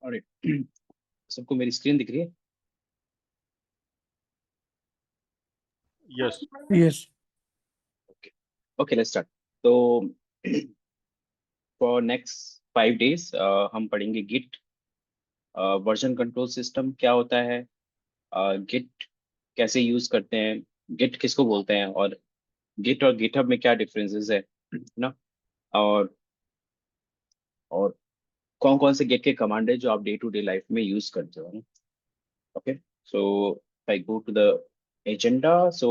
और सबको मेरी स्क्रीन दिख रही है? Yes. Yes. Okay okay, let's start. तो फॉर नेक्स्ट 5 days हम पढ़ेंगे गिट, वर्जन कंट्रोल सिस्टम क्या होता है, गिट कैसे यूज करते हैं, गिट किसको बोलते हैं, और गिट और गिटहब में क्या डिफरेंसेस है ना, और और कौन कौन से गिट के कमांड है जो आप डे टू डे लाइफ में यूज करते हो ना। Okay, so I go to the agenda. So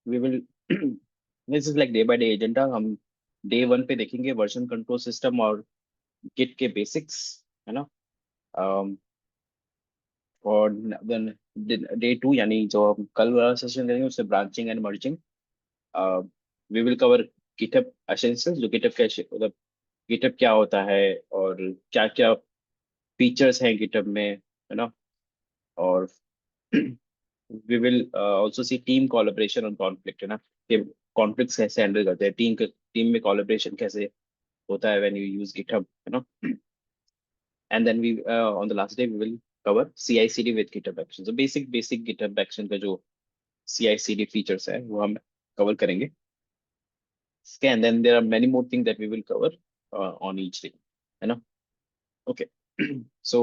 we will this is like day by day agenda. हम डे 1 पे देखेंगे वर्जन कंट्रोल सिस्टम और गिट के बेसिक्स, है ना। um, और देन डे 2 यानी जो हम कल वाला सेशन करेंगे उससे branching and merging. We will cover GitHub essentials, जो गिटहब का मतलब गिटहब क्या होता है और क्या क्या फीचर्स हैं गिटहब में, है ना। और we will also see team collaboration on conflict, है ना, कि कॉन्फ्लिक्ट्स कैसे हैंडल करते हैं, टीम में कोलैबोरेशन कैसे होता है व्हेन यू यूज गिटहब, है ना। And then we on the last day we will cover CI/CD with GitHub action. तो बेसिक गिटहब एक्शन का जो CI/CD फीचर्स है वो हम कवर करेंगे। And then there are many more things that we will cover on each day, है ना। Okay, so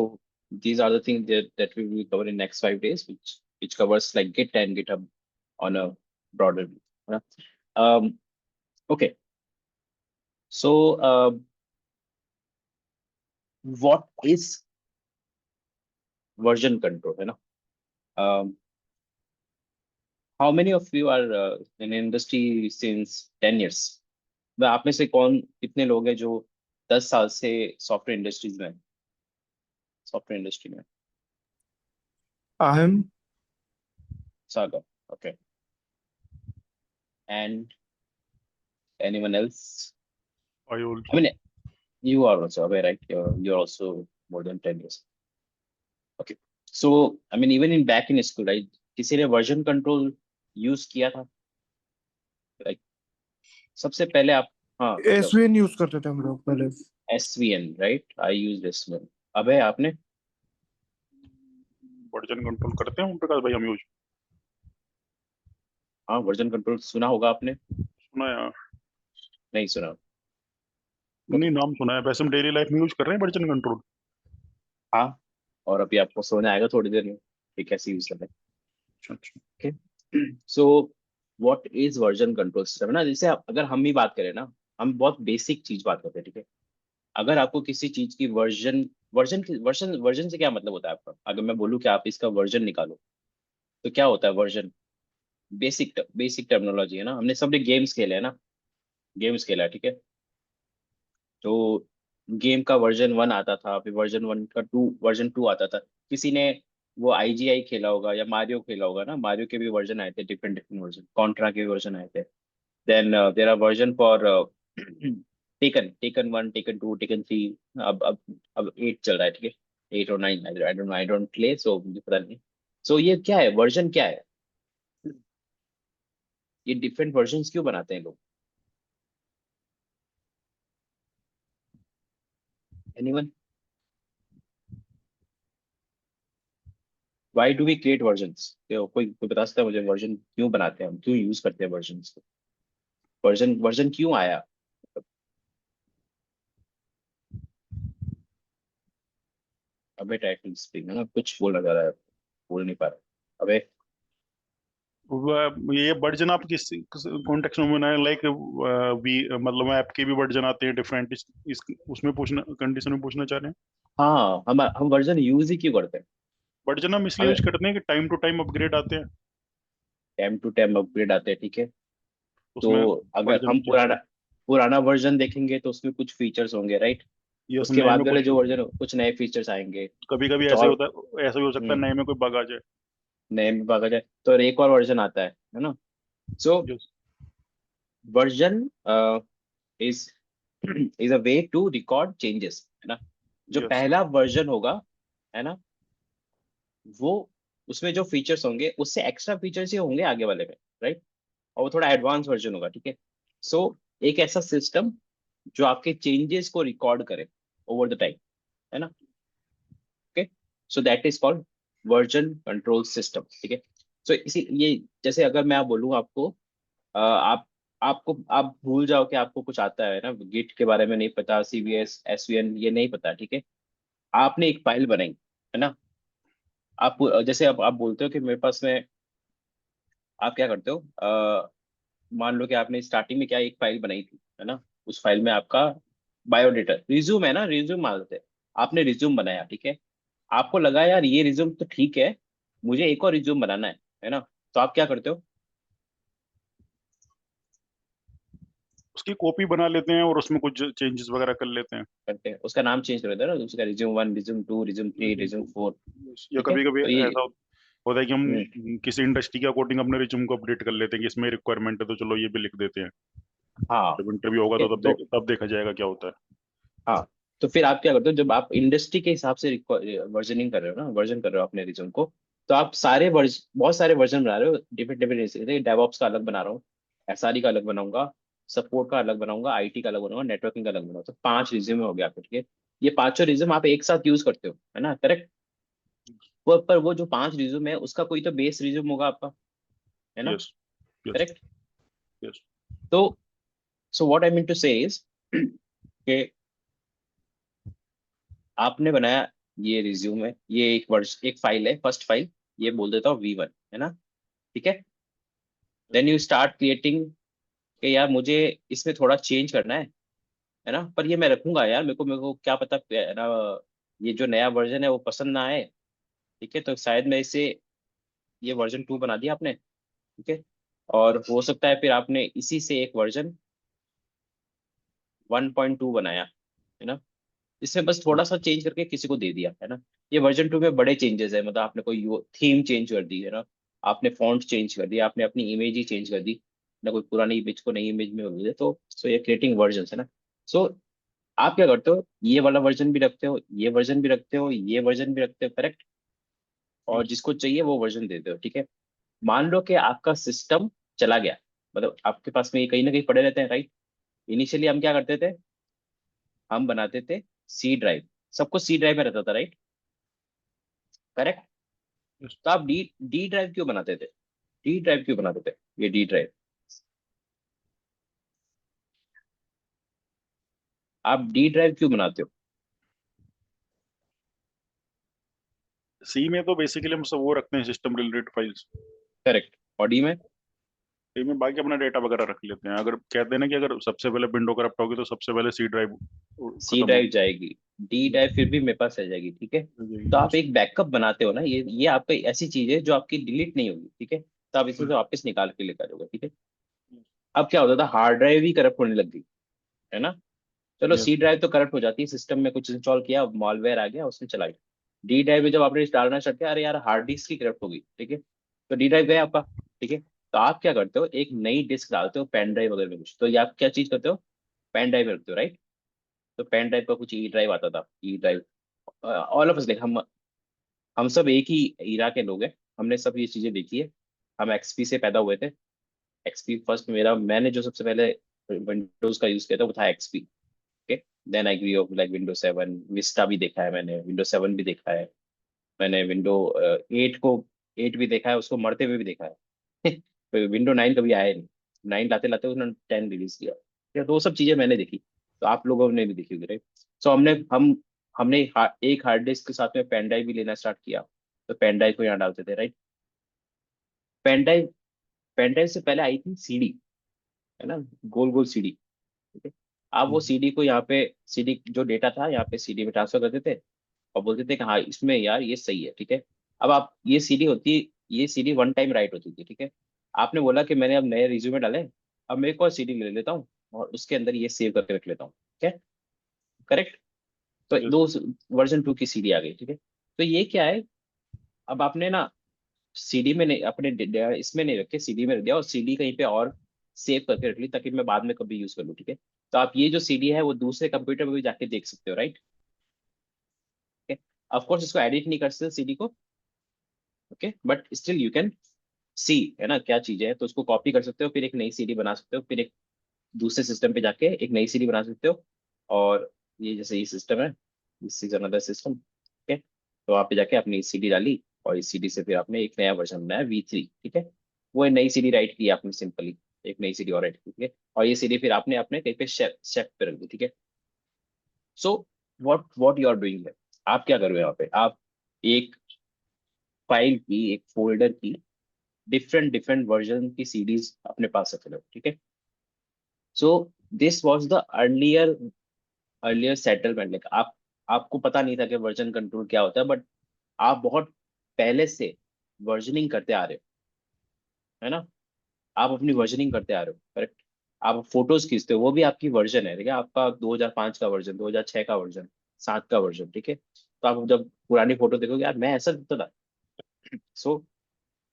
these are the things that we will cover in next 5 days, which covers like Git and GitHub on a broader view, है ना? Okay, so what is version control, है ना? How many of you are in industry since 10 years? वह आप में से कौन कितने लोग हैं जो 10 साल से सॉफ्टवेयर इंडस्ट्रीज में, सॉफ्टवेयर इंडस्ट्री में? अहम। Saga. Okay. And anyone else? I I also. mean, you are also aware, right? You're also more than 10 years. Okay. So, I mean, even in back in school, right? किसी ने version control use किया था? Like, सबसे पहले आप, हाँ बताओ। SVN use करते थे हम लोग पहले। SVN, right? I use SVN. अबे आपने? वर्जन कंट्रोल करते हैं ओम प्रकाश भाई हम यूज। हाँ, वर्जन कंट्रोल सुना होगा आपने? सुना है यार। नहीं सुना? नहीं, नाम सुना है, वैसे हम डेली लाइफ में यूज कर रहे हैं वर्जन कंट्रोल। हाँ, और अभी आपको समझ आएगा थोड़ी देर में कि कैसे यूज करना है। अच्छा अच्छा। Okay, so what is version control system, है ना। जैसे अगर हम ही बात करें ना, हम बहुत बेसिक चीज बात करते हैं, ठीक है। अगर आपको किसी चीज की वर्जन वर्जन वर्जन से क्या मतलब होता है आपका, अगर मैं बोलूँ कि आप इसका वर्जन निकालो तो क्या होता है वर्जन? बेसिक टर्मिनोलॉजी है ना। हमने सबने गेम्स खेले हैं ना, गेम्स खेला है, ठीक है। तो गेम का वर्जन 1 आता था, फिर वर्जन 2 आता था। किसी ने वो IGI खेला होगा या मारियो खेला होगा ना, मारियो के भी वर्जन आए थे, डिफरेंट डिफरेंट वर्जन, कॉन्ट्रा के भी वर्जन आए थे। Then there are version for taken 1, taken 2, taken 3। अब 8 चल रहा है, ठीक है। 8 और 9, आई डोंट प्ले, सो मुझे पता नहीं। सो ये क्या है, वर्जन क्या है? ये डिफरेंट वर्जन्स क्यों बनाते हैं लोग? Anyone? Why do we create versions? कोई बता सकता है मुझे वर्जन क्यों बनाते हैं हम, क्यों यूज करते हैं वर्जन्स को? वर्जन वर्जन क्यों आया? अबे टाइटल स्प्रिंग है ना, कुछ बोलना चाह रहा है, बोल नहीं पा रहा अबे। ये वर्जन आप किस कॉन्टेक्स्ट में बनाए, लाइक वी मतलब ऐप के भी वर्जन आते हैं डिफरेंट, इस उसमें पूछना, कंडीशन में पूछना चाह रहे हैं। हाँ, हम वर्जन यूज ही क्यों करते हैं? वर्जन हम इसलिए यूज अगर करते हैं कि टाइम टू टाइम अपग्रेड आते हैं, टाइम टू टाइम अपग्रेड आते हैं, ठीक है। तो उसमें अगर वर्जन हम चेंज पुराना कर। पुराना वर्जन देखेंगे तो उसमें कुछ फीचर्स होंगे, राइट। ये उसके नए में बाद वाले कुछ, जो वर्जन कुछ नए फीचर्स आएंगे, कभी कभी कुछ ऐसे और। होता है, ऐसा भी हो सकता है हम्म, नए में कोई बग आ जाए। नए में भागा जाए तो एक और वर्जन आता है ना। So Yes, version is is a way to record changes, है ना। जो yes, पहला वर्जन होगा, है ना, वो उसमें जो फीचर्स होंगे उससे एक्स्ट्रा फीचर्स ही होंगे आगे वाले में, राइट। और वो थोड़ा एडवांस वर्जन होगा, ठीक है। सो एक ऐसा सिस्टम जो आपके चेंजेस को रिकॉर्ड करे ओवर द टाइम, है ना। Okay, so that is called version control system, ठीक है। सो इसी ये जैसे अगर मैं आप बोलूँ आपको, आप आपको आप भूल जाओ कि आपको कुछ आता है ना, गिट के बारे में नहीं पता, CVS SVN ये नहीं पता, ठीक है। आपने एक फाइल बनाई है ना, आप जैसे आप बोलते हो कि मेरे पास में, आप क्या करते हो, मान लो कि आपने स्टार्टिंग में क्या एक फाइल बनाई थी है ना, उस फाइल में आपका बायोडेटा रिज्यूम है ना, रिज्यूम मान लेते हैं, आपने रिज्यूम बनाया, ठीक है। आपको लगा यार ये रिज्यूम तो ठीक है, मुझे एक और रिज्यूम बनाना है ना, तो आप क्या करते हो, उसकी कॉपी बना लेते हैं और उसमें कुछ चेंजेस वगैरह कर लेते हैं। करते हैं उसका नाम चेंज कर देते हैं ना, उसका रिज्यूम 1, रिज्यूम 2, रिज्यूम 3, रिज्यूम 4, या ठीक है। कभी कभी तो ये ऐसा होता है कि हम्म, हम किसी इंडस्ट्री के अकॉर्डिंग अपने रिज्यूम को अपडेट कर लेते हैं कि इसमें रिक्वायरमेंट है तो चलो ये भी लिख देते हैं। हाँ जब इंटरव्यू होगा ठीक तो है, तो तब देखा जाएगा क्या होता है। हाँ, तो फिर आप क्या करते हो, जब आप इंडस्ट्री के हिसाब से वर्जनिंग कर रहे हो ना, वर्जन कर रहे हो अपने रिज्यूम को, तो आप बहुत सारे वर्जन बना रहे हो, डिफरेंट डिफरेंट, डेवऑप्स का अलग बना रहा हूँ, SRE का अलग बनाऊंगा, सपोर्ट का अलग बनाऊंगा, IT का अलग बनाऊंगा, नेटवर्किंग का अलग बनाऊंगा, तो 5 रिज्यूम हो गया आपके, ठीक है। ये पांचों रिज्यूम आप एक साथ यूज करते हो है ना, करेक्ट। पर वो जो 5 रिज्यूम है उसका कोई तो बेस रिज्यूम होगा आपका, है ना, यस। यस। करेक्ट। यस। तो so what I mean to say is कि आपने बनाया ये रिज्यूम है, ये एक वर्ष एक फाइल है, फर्स्ट फाइल, ये बोल देता हूँ V1 है ना, ठीक है। देन यू स्टार्ट क्रिएटिंग कि यार मुझे इसमें थोड़ा चेंज करना है ना, पर ये मैं रखूंगा यार, मेरे को क्या पता है ना, ये जो नया वर्जन है वो पसंद ना आए, ठीक है, तो शायद मैं इसे, ये वर्जन 2 बना दिया आपने, ठीक है। और हो सकता है फिर आपने इसी से एक वर्जन 1.2 बनाया है ना, इसमें बस थोड़ा सा चेंज करके किसी को दे दिया है ना। ये वर्जन 2 में बड़े चेंजेस है, मतलब आपने कोई थीम चेंज कर दी है ना, आपने फॉन्ट चेंज कर दिया, आपने अपनी इमेज ही चेंज कर दी ना, कोई पुरानी इमेज को नई इमेज में बदल दिया, तो सो ये क्रिएटिंग वर्जन है ना। सो आप क्या करते हो, ये वाला वर्जन भी रखते हो, ये वर्जन भी रखते हो, ये वर्जन भी रखते हो, करेक्ट। और जिसको चाहिए वो वर्जन देते हो, ठीक है। मान लो कि आपका सिस्टम चला गया, मतलब आपके पास में ये कहीं ना कहीं पड़े रहते हैं, राइट। इनिशियली हम क्या करते थे, हम बनाते थे C ड्राइव, सब कुछ C ड्राइव में रहता था, राइट, करेक्ट। तो आप डी डी ड्राइव क्यों बनाते थे, डी ड्राइव क्यों बनाते थे, ये डी ड्राइव आप डी ड्राइव क्यों बनाते हो, सी में तो बेसिकली हम सब वो रखते हैं सिस्टम रिलेटेड फाइल्स। करेक्ट। और डी में, सी में बाकी अपना डेटा वगैरह रख लेते हैं। अगर कहते हैं ना कि अगर सबसे पहले विंडो करप्ट होगी तो सबसे पहले सी ड्राइव सी खत्म ड्राइव होगी। जाएगी, डी ड्राइव फिर भी मेरे पास रह जाएगी, ठीक है। तो आप एक बैकअप बनाते हो ना, ये आपका ऐसी चीज है जो आपकी डिलीट नहीं होगी, ठीक है, तो आप इसे से वापस निकाल के लेकर जाओगे, ठीक है। अब क्या होता था, हार्ड ड्राइव ही करप्ट होने लग गई है ना, चलो यस। C ड्राइव तो करप्ट हो जाती है, सिस्टम में कुछ इंस्टॉल किया, मॉलवेयर आ गया उसमें चला गया। डी ड्राइव में जब आपने डालना स्टार्ट किया, अरे यार हार्ड डिस्क की करप्ट हो गई, ठीक है, तो डी ड्राइव गया आपका, ठीक है। तो आप क्या करते हो, एक नई डिस्क डालते हो पेन ड्राइव वगैरह में कुछ, तो ये आप क्या चीज करते हो, पेन ड्राइव में रखते हो, राइट। तो पेन ड्राइव का कुछ E ड्राइव आता था, E drive, all of us, like हम सब एक ही ईरा के लोग हैं, हमने सब ये चीजें देखी है, हम XP से पैदा हुए थे। XP फर्स्ट मेरा, मैंने जो सबसे पहले विंडोज का यूज किया था वो था XP, okay. Then I grew up like Windows 7, Vista भी देखा है मैंने, Windows 7 भी देखा है मैंने, विंडो 8 को, 8 भी देखा है, उसको मरते हुए भी देखा है Windows 9 कभी आया नहीं, 9 लाते लाते उन्होंने 10 रिलीज किया, या तो वो सब चीजें मैंने देखी, तो आप लोगों ने भी देखी होगी, राइट। सो हमने एक हार्ड डिस्क के साथ में पेन ड्राइव भी लेना स्टार्ट किया, तो पेन ड्राइव को यहाँ डालते थे, right. Pen drive pen drive से पहले आई थी CD, है ना, गोल गोल CD, ठीक है। आप वो CD को यहाँ पे, CD जो डेटा था यहाँ पे CD में ट्रांसफर करते थे, और बोलते थे कि हाँ इसमें यार ये सही है, ठीक है। अब आप ये CD 1 टाइम राइट होती थी, ठीक है। आपने बोला कि मैंने अब नए रिज्यूमे डाले, अब मैं एक और CD ले लेता हूँ और उसके अंदर ये सेव करके रख लेता हूँ, ठीक है, करेक्ट। तो यस। दो वर्जन 2 की CD आ गई, ठीक है। तो ये क्या है, अब आपने ना CD में नहीं, अपने इसमें नहीं रखे, CD में रख दिया, और CD कहीं पे और सेव करके रख ली ताकि मैं बाद में कभी यूज कर लूँ, ठीक है। तो आप ये जो CD है वो दूसरे कंप्यूटर में भी जाके देख सकते हो, राइट, ठीक है। ऑफ कोर्स इसको एडिट नहीं कर सकते CD को, okay, but still you can see, है ना, क्या चीजें है, तो उसको कॉपी कर सकते हो, फिर एक नई CD बना सकते हो, फिर एक दूसरे सिस्टम पे जाके एक नई CD बना सकते हो। और ये जैसे ये सिस्टम है, दिस इज अनदर सिस्टम, ठीक है। तो वहाँ पे जाके आपने CD डाली और इस CD से फिर आपने एक नया वर्जन बनाया V3, ठीक है। वो नई CD राइट की आपने सिंपली, एक नई CD और राइट की, ठीक है। और ये CD फिर आपने अपने कहीं पे शेफ पे रख दी, ठीक है। So what you are doing है, आप क्या कर रहे हो यहाँ पे, आप एक फाइल की, एक फोल्डर की डिफरेंट डिफरेंट वर्जन की CDs अपने पास रख रहे हो, ठीक है। So this was the earlier settlement, like आप, आपको पता नहीं था कि वर्जन कंट्रोल क्या होता है, बट आप बहुत पहले से वर्जनिंग करते आ रहे हो, है ना। आप अपनी वर्जनिंग करते आ रहे हो, करेक्ट। आप फोटोज खींचते हो, वो भी आपकी वर्जन है, ठीक है। आपका 2005 का वर्जन, 2006 का वर्जन, 7 का वर्जन, ठीक है। तो आप जब पुरानी फोटो देखोगे, यार मैं ऐसा दिखता था। So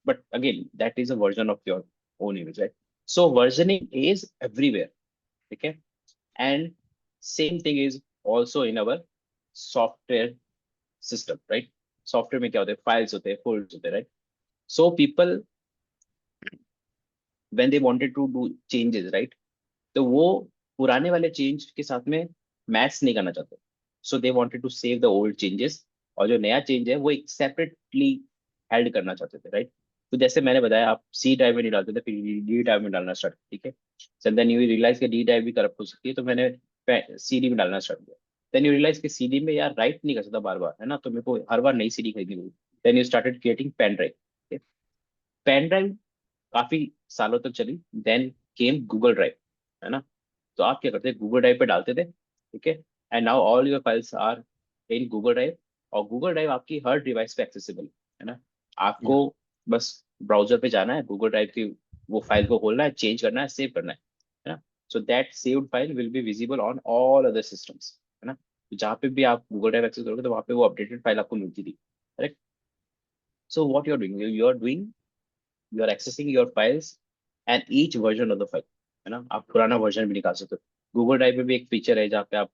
but again that is a version of your own image, right. So versioning is everywhere, ठीक है। And same thing is also in our software system, right. Software में क्या होते हैं, फाइल्स होते हैं, फोल्डर्स होते हैं, right. So people when they wanted to do changes, right, तो वो पुराने वाले चेंज के साथ में मैच नहीं करना चाहते। So they wanted to save the old changes, और जो नया चेंज है वो एक सेपरेटली हेल्ड करना चाहते थे, राइट। तो जैसे मैंने बताया, आप C ड्राइव में नहीं डालते थे, फिर D ड्राइव में डालना स्टार्ट, ठीक है। सो देन यू रियलाइज कि D ड्राइव भी करप्ट हो सकती है, तो मैंने CD में डालना स्टार्ट किया। देन यू रियलाइज कि CD में यार राइट नहीं कर सकता बार बार, है ना, तो मेरे को हर बार नई CD खरीदनी पड़ी। Then you started creating pen drive. Pen drive काफी सालों तक चली। देन केम गूगल ड्राइव, है ना। तो आप क्या करते हैं, गूगल ड्राइव पे डालते थे, ठीक है। And now all your files are in Google drive. और गूगल ड्राइव आपकी हर डिवाइस पे एक्सेसिबल है ना। Yeah. आपको बस ब्राउजर पे जाना है, गूगल ड्राइव की वो फाइल को खोलना है, चेंज करना है, सेव करना है ना। So that saved file will be visible on all other systems, है ना। तो जहाँ पे भी आप गूगल ड्राइव एक्सेस करोगे, तो वहाँ पे वो अपडेटेड फाइल आपको मिलती थी, correct. So what you are doing, you are accessing your files and each version of the file, है ना। आप पुराना वर्जन भी निकाल सकते हो। गूगल ड्राइव में भी एक फीचर है जहाँ पे आप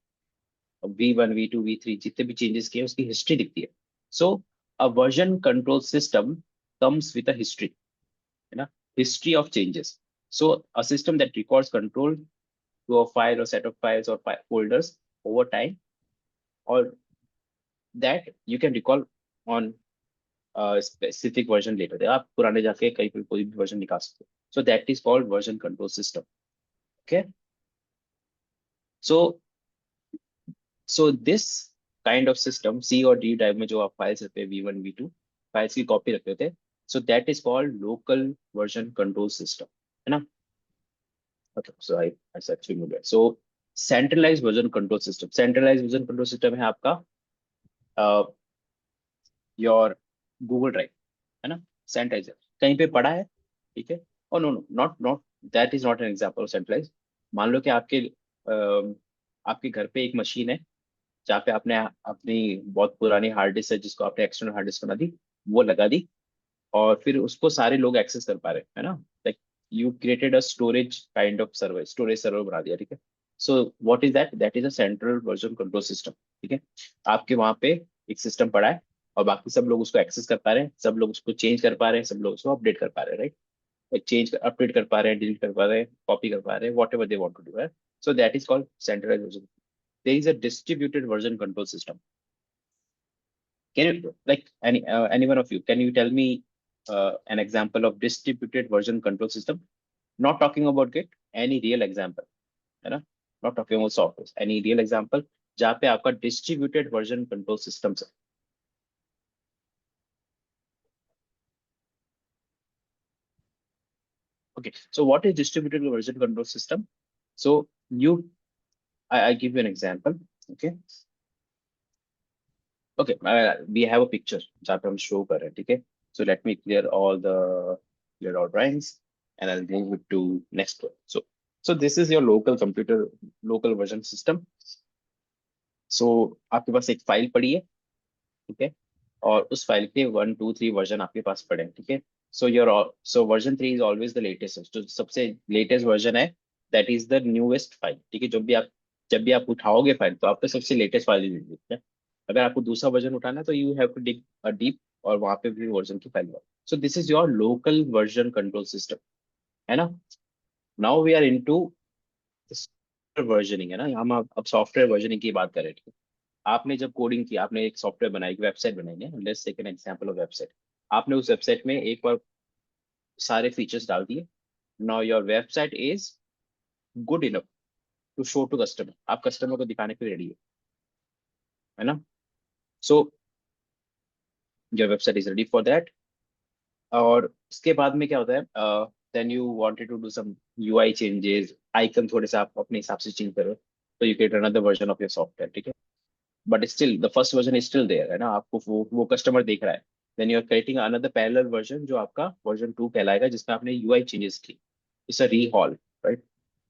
V1, V2, V3 जितने भी चेंजेस किए उसकी हिस्ट्री दिखती है। So a version control system comes with a history, है ना, history of changes. So a system that records control to a file और सेट ऑफ फाइल्स और फोल्डर्स ओवर टाइम, और that you can recall on specific version later. आप पुराने जाके कहीं पे कोई भी वर्जन निकाल सकते हो। सो that is called version control system, okay. So so this kind of system, C और D ड्राइव में जो आप फाइल्स रखते हैं, V1, V2 फाइल्स की कॉपी रखते थे, सो that is called local version control system, है ना। Okay, so I set remove that. So centralised version control system, centralised version control system है आपका योर गूगल ड्राइव, है ना। सेंट्रलाइज कहीं पे पड़ा है, ठीक है। और no no, not not that is not an example of centralize. मान लो कि आपके घर पे एक मशीन है जहाँ पे आपने अपनी बहुत पुरानी हार्ड डिस्क है, जिसको आपने एक्सटर्नल हार्ड डिस्क बना दी, वो लगा दी, और फिर उसको सारे लोग एक्सेस कर पा रहे हैं, है ना। Like you created a storage kind of server, storage server बना दिया, ठीक है। So what is that, that is a central version control system, ठीक है। आपके वहां पे एक सिस्टम पड़ा है, और बाकी सब लोग उसको एक्सेस कर पा रहे हैं, सब लोग उसको चेंज कर पा रहे हैं, सब लोग उसको अपडेट कर पा रहे हैं, राइट। चेंज अपडेट कर पा रहे हैं, डिलीट कर पा रहे हैं, कॉपी कर पा रहे हैं, whatever they want to do है। So that is called centralise version. There is a distributed version control system. Can you, like, any one of you, can you tell me an example of distributed version control system? Not talking about Git, any real example, है ना? Not talking about software, any real example जहाँ पे आपका distributed version control systems है. Okay, so what is distributed version control system? So I give you an example. Okay, okay, we have a picture जहाँ पे हम show कर रहे हैं, ठीक है? So let me clear all drawings, and I'll move it to next one. So this is your local computer, local version system. So आपके पास एक फाइल पड़ी है, ठीक है, और उस फाइल के 1, 2, 3 वर्जन आपके पास पड़े हैं, ठीक है। So version 3 is always the latest, जो सबसे लेटेस्ट वर्जन है, that is the newest file, ठीक है। जब भी आप उठाओगे फाइल, तो आपको सबसे लेटेस्ट फाइल मिलेगी, ठीक है। अगर आपको दूसरा वर्जन उठाना है, तो you have to dig a deep, और वहां पे भी वर्जन की file. So this is your local version control system, है ना। Now we are into versioning, है ना। हम अब सॉफ्टवेयर वर्जनिंग की बात कर रहे हैं, ठीक है। आपने जब कोडिंग की, आपने एक सॉफ्टवेयर बनाई, एक वेबसाइट बनाई है, let's take an example of website. आपने उस वेबसाइट में एक बार सारे फीचर्स डाल दिए, now your website is good enough to show to customer, आप कस्टमर को दिखाने के लिए रेडी है ना। So your website is ready for that. और उसके बाद में क्या होता है, then you wanted to do some UI changes, icon थोड़े से आप अपने हिसाब से चेंज करो, तो you create another version of your software, ठीक है। But still the first version is still there, है ना, आपको वो कस्टमर देख रहा है। Then you are creating another parallel version जो आपका वर्जन 2 कहलाएगा, जिसमें आपने यूआई चेंजेस की, इट्स अ रीहॉल, राइट।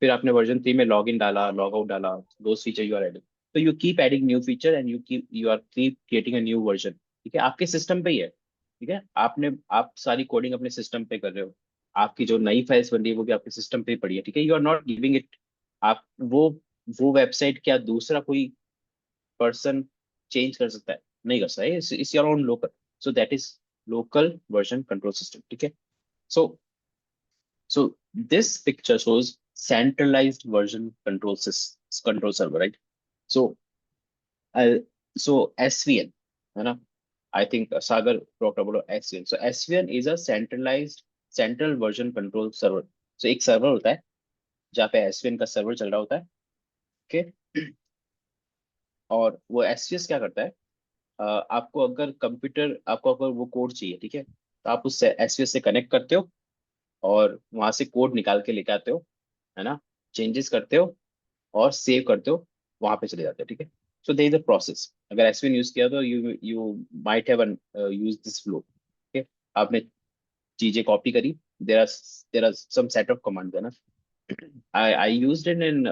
फिर आपने वर्जन 3 में लॉग इन डाला, लॉग आउट डाला, दो फीचर यू आर एडिंग। तो you keep adding new feature and you are keep creating a new version, ठीक है, आपके सिस्टम पे ही है, ठीक है। आप सारी कोडिंग अपने सिस्टम पे कर रहे हो, आपकी जो नई फाइल्स बन रही है वो भी आपके सिस्टम पे ही पड़ी है, ठीक है। You are not giving it, आप वो वेबसाइट क्या दूसरा कोई पर्सन चेंज कर सकता है? नहीं कर सकता है, it's your own local. So that is local version control system, ठीक है। So so this picture shows centralized version control server, right? So uh, SVN, है ना, I think Sagar talked about SVN. So SVN is a centralized central version control server. So एक server होता है जहाँ पे SVN का server चल रहा होता है, ओके। और वो SVS क्या करता है, आपको अगर वो कोड चाहिए, ठीक है, तो आप उससे SVS से कनेक्ट करते हो और वहां से कोड निकाल के लेके आते हो, है ना, चेंजेस करते हो और सेव करते हो, वहां पे चले जाते हो, ठीक है। So there is a process, अगर एसवीएन यूज किया तो you might have use this flow, ठीक है। आपने चीजें कॉपी करी, there are some set of command, है ना। I used it in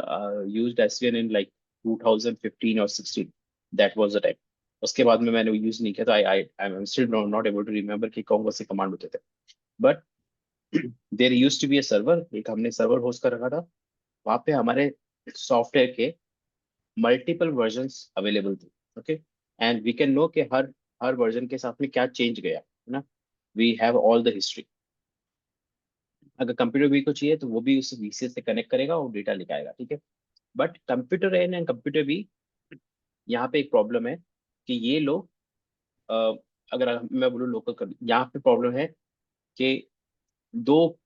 used SVN in like 2015 or 16, that was the time। उसके बाद में मैंने यूज नहीं किया, तो आई I'm still not able to remember कि कौन कौन से कमांड होते थे। But there used to be a server, एक हमने सर्वर होस्ट कर रखा था, वहां पे हमारे सॉफ्टवेयर के मल्टीपल वर्जन्स अवेलेबल थे, okay. And we can know कि हर वर्जन के साथ में क्या चेंज गया, है ना। We have all the history. अगर कंप्यूटर बी को चाहिए तो वो भी उस वीसीएस से कनेक्ट करेगा और डेटा लिखाएगा, ठीक है। But computer an and computer B, यहाँ पे एक प्रॉब्लम है कि ये लोग अ, अगर मैं बोलूँ लोकल कर, यहाँ पे प्रॉब्लम है कि दो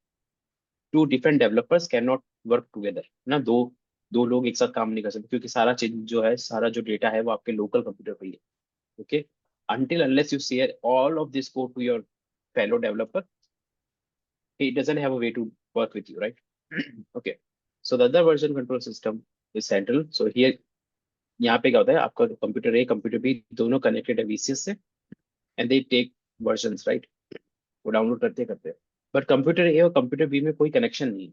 two different developers can not work together, है ना। दो दो लोग एक साथ काम नहीं कर सकते, क्योंकि सारा चीज जो है, सारा जो डेटा है वो आपके लोकल कंप्यूटर पे ही है, okay, until unless you share all of this code to your fellow developer, he doesn't have a way to work with you, right? Okay, so the other version control system is central। So here, यहाँ पे क्या होता है, आपका computer A computer B दोनों connected है VCS से, and they take versions, right, वो डाउनलोड करते करते हैं। बट कंप्यूटर ए और कंप्यूटर बी में कोई कनेक्शन नहीं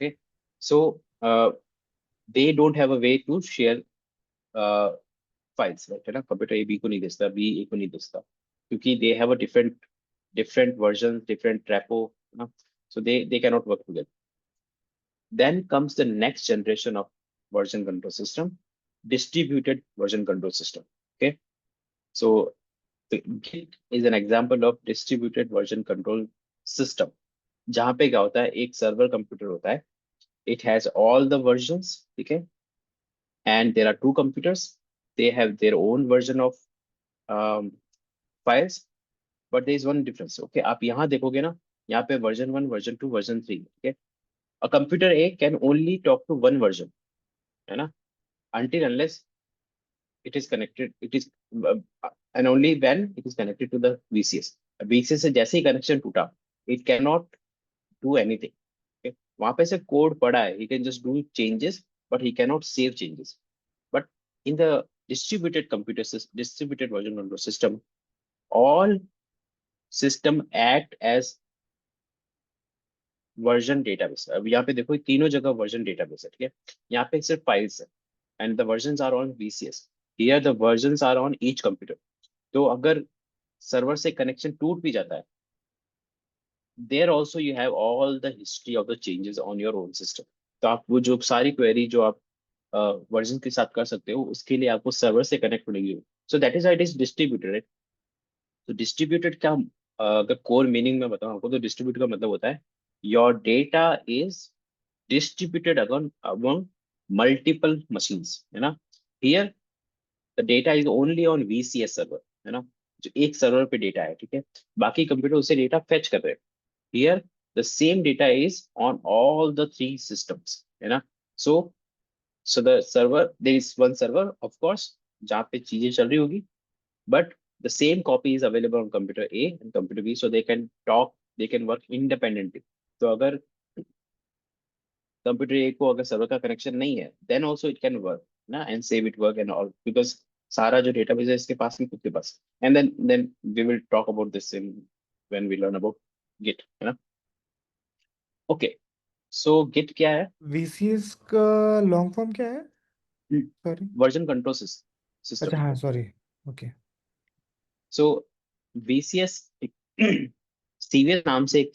है, so they don't have a way to share files, right, है ना। कंप्यूटर ए बी को नहीं भेजता, बी ए को नहीं भेजता, क्योंकि they have a different versions, different repo, you know, so they cannot work together। Then comes the next generation of version control system, distributed version control system, okay। So the Git is an example of distributed version control system, जहाँ पे क्या होता है, एक server computer होता है, it has all the versions, ठीक है, and there are two computers, they have their own version of um, files, but there is one difference, okay। आप यहाँ देखोगे ना, यहाँ पे वर्जन 1, वर्जन 2, वर्जन 3, ठीक है। A computer A can only talk to one version, है ना, until unless it is connected, it is uh, and only when it is connected to the VCS। VCS से जैसे ही कनेक्शन टूटा, it cannot do anything, okay? वहां पे से code पड़ा है, he can just do changes, but he cannot save changes। But in the distributed version control system, all system act as version database. अब यहाँ पे देखो, ये तीनों जगह वर्जन डेटाबेस है, ठीक है। यहाँ पे सिर्फ फाइल्स है, and the versions are on VCS, here the versions are on each computer. तो अगर सर्वर से कनेक्शन टूट भी जाता है, there also you have all the history of the changes on your own system. तो आप वो जो सारी क्वेरी जो आप वर्जन के साथ कर सकते हो, उसके लिए आपको सर्वर से कनेक्ट होने की। सो that is how it is distributed. तो डिस्ट्रीब्यूटेड का अगर कोर मीनिंग में बताऊं आपको, तो डिस्ट्रीब्यूटेड का मतलब होता है your data is distributed among multiple machines, है ना। Here the data is only on VCS server, है ना, जो एक सर्वर पे डेटा है, ठीक है, बाकी कंप्यूटर उसे डेटा फेच कर रहे हैं। Here the same data is on all the 3 systems, है ना। सो so the server, there is one server of course जहाँ पे चीजें चल रही होगी, but the same copy is available on computer A and computer B, so they can talk, they can work independently. तो अगर कंप्यूटर ए को अगर सर्वर का कनेक्शन नहीं है, then also it can work ना, and save it work and all, because सारा जो डेटाबेस है इसके पास में, खुद के पास। And then we will talk about this in when we learn about Git, है ना। ओके, सो गिट क्या है? VCS का लॉन्ग फॉर्म क्या है? सॉरी। Version control system. अच्छा हाँ, सॉरी। ओके। सो VCS CVS नाम से एक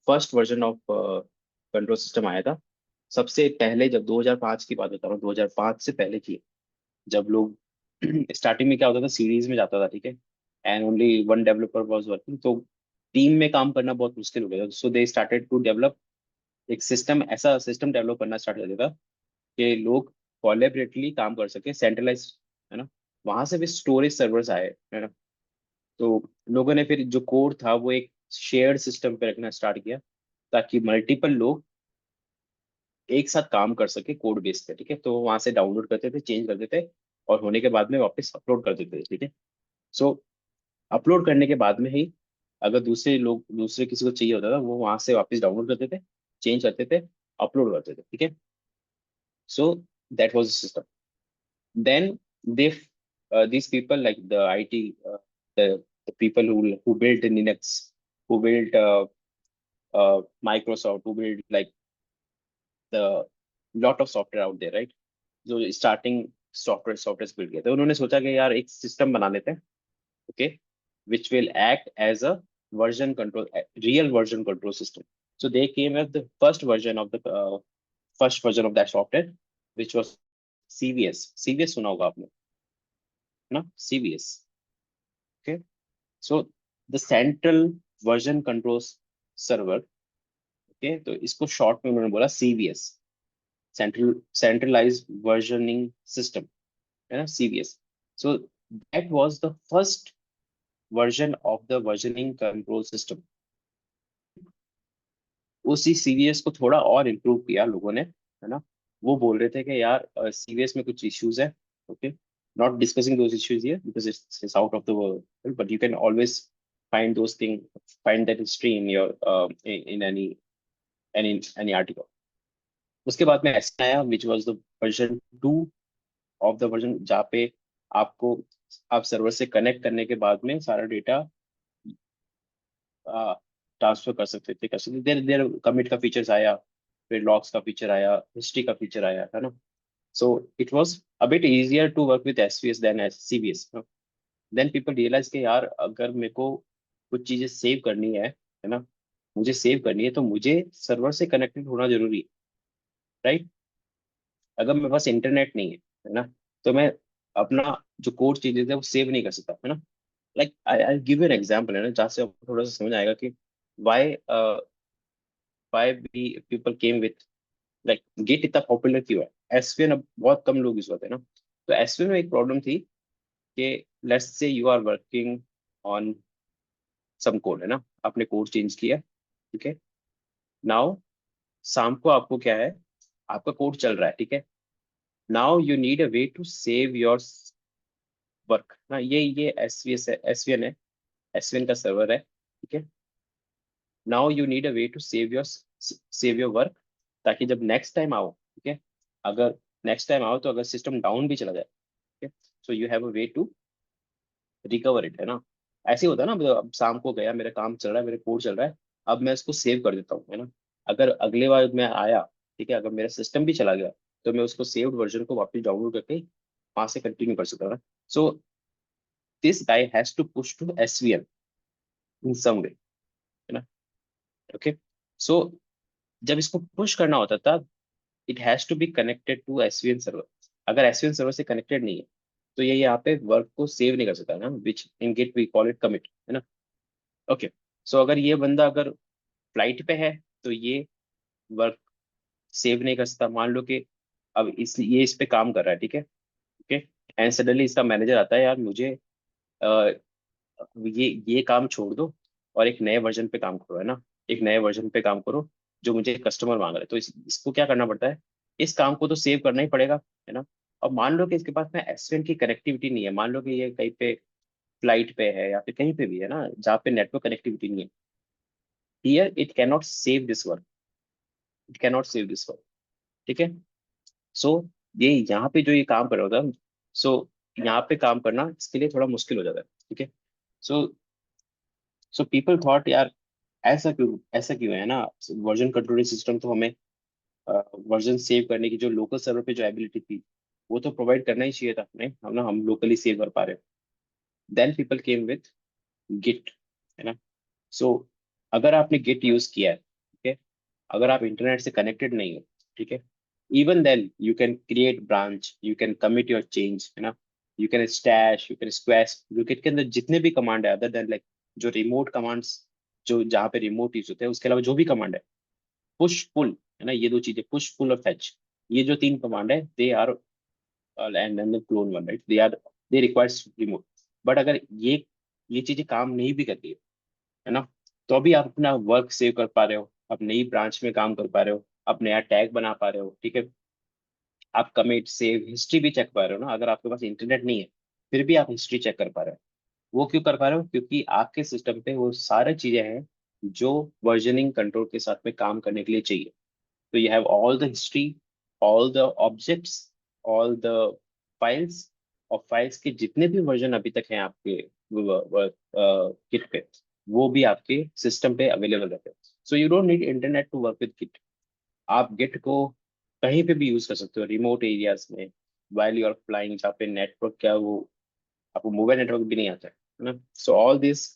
first version of control system आया था सबसे पहले, जब 2005 की बात बता रहा हूँ, 2005 से पहले की है। जब लोग स्टार्टिंग में क्या होता था, सीरीज में जाता था, ठीक है, and only one developer was working, तो टीम में काम करना बहुत मुश्किल हो गया था। सो दे स्टार्टेड टू डेवलप एक सिस्टम, ऐसा सिस्टम डेवलप करना स्टार्ट कर दिया था कि लोग कोलैबोरेटली काम कर सके, सेंट्रलाइज, है ना। वहां से भी स्टोरेज सर्वर्स आए, है ना। तो लोगों ने फिर जो कोड था वो एक शेयर्ड सिस्टम पे रखना स्टार्ट किया, ताकि मल्टीपल लोग एक साथ काम कर सके कोड बेस पे, ठीक है। तो वहां से डाउनलोड करते थे, चेंज करते थे, और होने के बाद में वापस अपलोड कर देते थे, ठीक है। सो अपलोड करने के बाद में ही अगर दूसरे लोग, दूसरे किसी को चाहिए होता था, वो वहां से वापस डाउनलोड करते थे, चेंज करते थे, अपलोड करते थे, ठीक है। So that was the system. Then they these people like the IT, the people who built Linux, who built Microsoft, who built like the lot of software out there, right? जो starting software build किए थे, उन्होंने सोचा कि यार एक system बना लेते हैं, okay, which will act as a version control, real version control system. So they came with the first version of that software, which was CVS. CVS सुना होगा आपने, है ना, CVS, okay. So the central version control server, okay, तो इसको short में उन्होंने बोला CVS, centralized versioning system, है ना, CVS. So that was the first version of the versioning control system. उसी सीवीएस को थोड़ा और इम्प्रूव किया लोगों ने, है ना। वो बोल रहे थे कि यार सीवीएस में कुछ इश्यूज है, okay, not discussing those issues here because it's out of the world, but you can always find those thing, find that history in your in any article. उसके बाद में ऐसा आया which was the version 2 of the version, जहाँ पे आपको, आप server से कनेक्ट करने के बाद में सारा डेटा ट्रांसफर कर सकते देर देर कमिट का फीचर्स आया, फिर लॉग्स का फीचर आया, हिस्ट्री का फीचर आया, है ना। So it was a bit easier to work with SVS than S CVS. Then people realise के यार अगर मेरे को कुछ चीजें सेव करनी है ना, मुझे सेव करनी है, तो मुझे सर्वर से कनेक्टेड होना जरूरी है, राइट। अगर मेरे पास इंटरनेट नहीं है ना, तो मैं अपना जो कोड चीजें थे वो सेव नहीं कर सकता, है ना। Like I give you an example, है ना, जहाँ से आपको थोड़ा सा समझ आएगा कि why why we people came with like Git इतना पॉपुलर क्यों है। एसवीएन अब बहुत कम लोग यूज करते हैं ना। तो एसवीएन में एक प्रॉब्लम थी कि let's say you are working on some code, है ना, आपने कोड चेंज किया, ठीक है। नाउ शाम को आपको क्या है, आपका कोड चल रहा है, ठीक है। Now you need a way to save your work ना, ये एसवीएस है, एसवीएन है, एसवीएन का सर्वर है, ठीक है। Now you need a way to save your work, ताकि जब नेक्स्ट टाइम आओ, ठीक है, अगर नेक्स्ट टाइम आओ तो अगर सिस्टम डाउन भी चला जाए, ठीक है, so you have a way to recover it, है ना। ऐसे ही होता है ना, मतलब अब शाम को गया, मेरा काम चल रहा है, मेरा कोड चल रहा है, अब मैं इसको सेव कर देता हूँ, है ना। अगर अगले बार मैं आया, ठीक है, अगर मेरा सिस्टम भी चला गया, तो मैं उसको सेव्ड वर्जन को वापस डाउनलोड करके वहां से कंटिन्यू कर सकता हूँ। So this guy has to push to SVN in some way, है ना। ओके, सो जब इसको पुश करना होता था, it has to be connected to SVN server. अगर एसवीएन सर्वर से कनेक्टेड नहीं है, तो ये यहाँ पे वर्क को सेव नहीं कर सकता ना, which in Git we call it commit, है ना। ओके, सो अगर ये बंदा अगर फ्लाइट पे है, तो ये वर्क सेव नहीं कर सकता। मान लो कि अब इस ये इस पे काम कर रहा है, ठीक है, ओके, एंड सडनली इसका मैनेजर आता है, यार मुझे अ, ये काम छोड़ दो और एक नए वर्जन पे काम करो, है ना, एक नए वर्जन पे काम करो जो मुझे कस्टमर मांग रहा है। तो इसको क्या करना पड़ता है, इस काम को तो सेव करना ही पड़ेगा, है ना। अब मान लो कि इसके पास में एस की कनेक्टिविटी नहीं है, मान लो कि ये कहीं पे फ्लाइट पे है या फिर कहीं पे भी है ना जहाँ पे नेटवर्क कनेक्टिविटी नहीं है, here it cannot save this work, it cannot save this work, ठीक है। सो ये यहाँ पे जो ये काम कर रहा होता है, सो यहाँ पे काम करना इसके लिए थोड़ा मुश्किल हो जाता है, ठीक है। सो सो पीपल थॉट यार ऐसा क्यों है ना, वर्जन कंट्रोलिंग सिस्टम तो हमें वर्जन सेव करने की जो लोकल सर्वर पे जो एबिलिटी थी वो तो प्रोवाइड करना ही चाहिए था, नहीं हम ना हम लोकली सेव कर पा रहे हैं। Then people came with Git, है ना। सो अगर आपने गिट यूज किया है, ठीक है, अगर आप इंटरनेट से कनेक्टेड नहीं हो, ठीक है, even then you can create branch, you can commit your change, है ना, you can stash, you can squash, Git के अंदर जितने भी कमांड है अदर देन लाइक जो रिमोट कमांड्स, जो जहाँ पे रिमोट यूज होते हैं, उसके अलावा जो भी कमांड है, पुश पुल, है ना, ये दो चीजें पुश पुल और फेच, ये जो तीन कमांड है they are and clone one, right, they requires remote. But अगर ये चीजें काम नहीं भी करती है ना, तो अभी आप अपना वर्क सेव कर पा रहे हो, आप नई ब्रांच में काम कर पा रहे हो, आप नया टैग बना पा रहे हो, ठीक है, आप कमिट सेव हिस्ट्री भी चेक पा रहे हो ना, अगर आपके पास इंटरनेट नहीं है फिर भी आप हिस्ट्री चेक कर पा रहे हो। वो क्यों कर पा रहे हो, क्योंकि आपके सिस्टम पे वो सारी चीजें हैं जो वर्जनिंग कंट्रोल के साथ में काम करने के लिए चाहिए। तो you have all the history, all the objects, all the files, और फाइल्स के जितने भी वर्जन अभी तक हैं आपके किट पे, वो भी आपके सिस्टम पे अवेलेबल रहते हैं। So you don't need internet to work with Git. आप गिट को कहीं पे भी यूज कर सकते हो, रिमोट एरियाज में, वाइल यू आर फ्लाइंग, जहाँ पे नेटवर्क क्या वो आपको मोबाइल नेटवर्क भी नहीं आता है ना। So all this,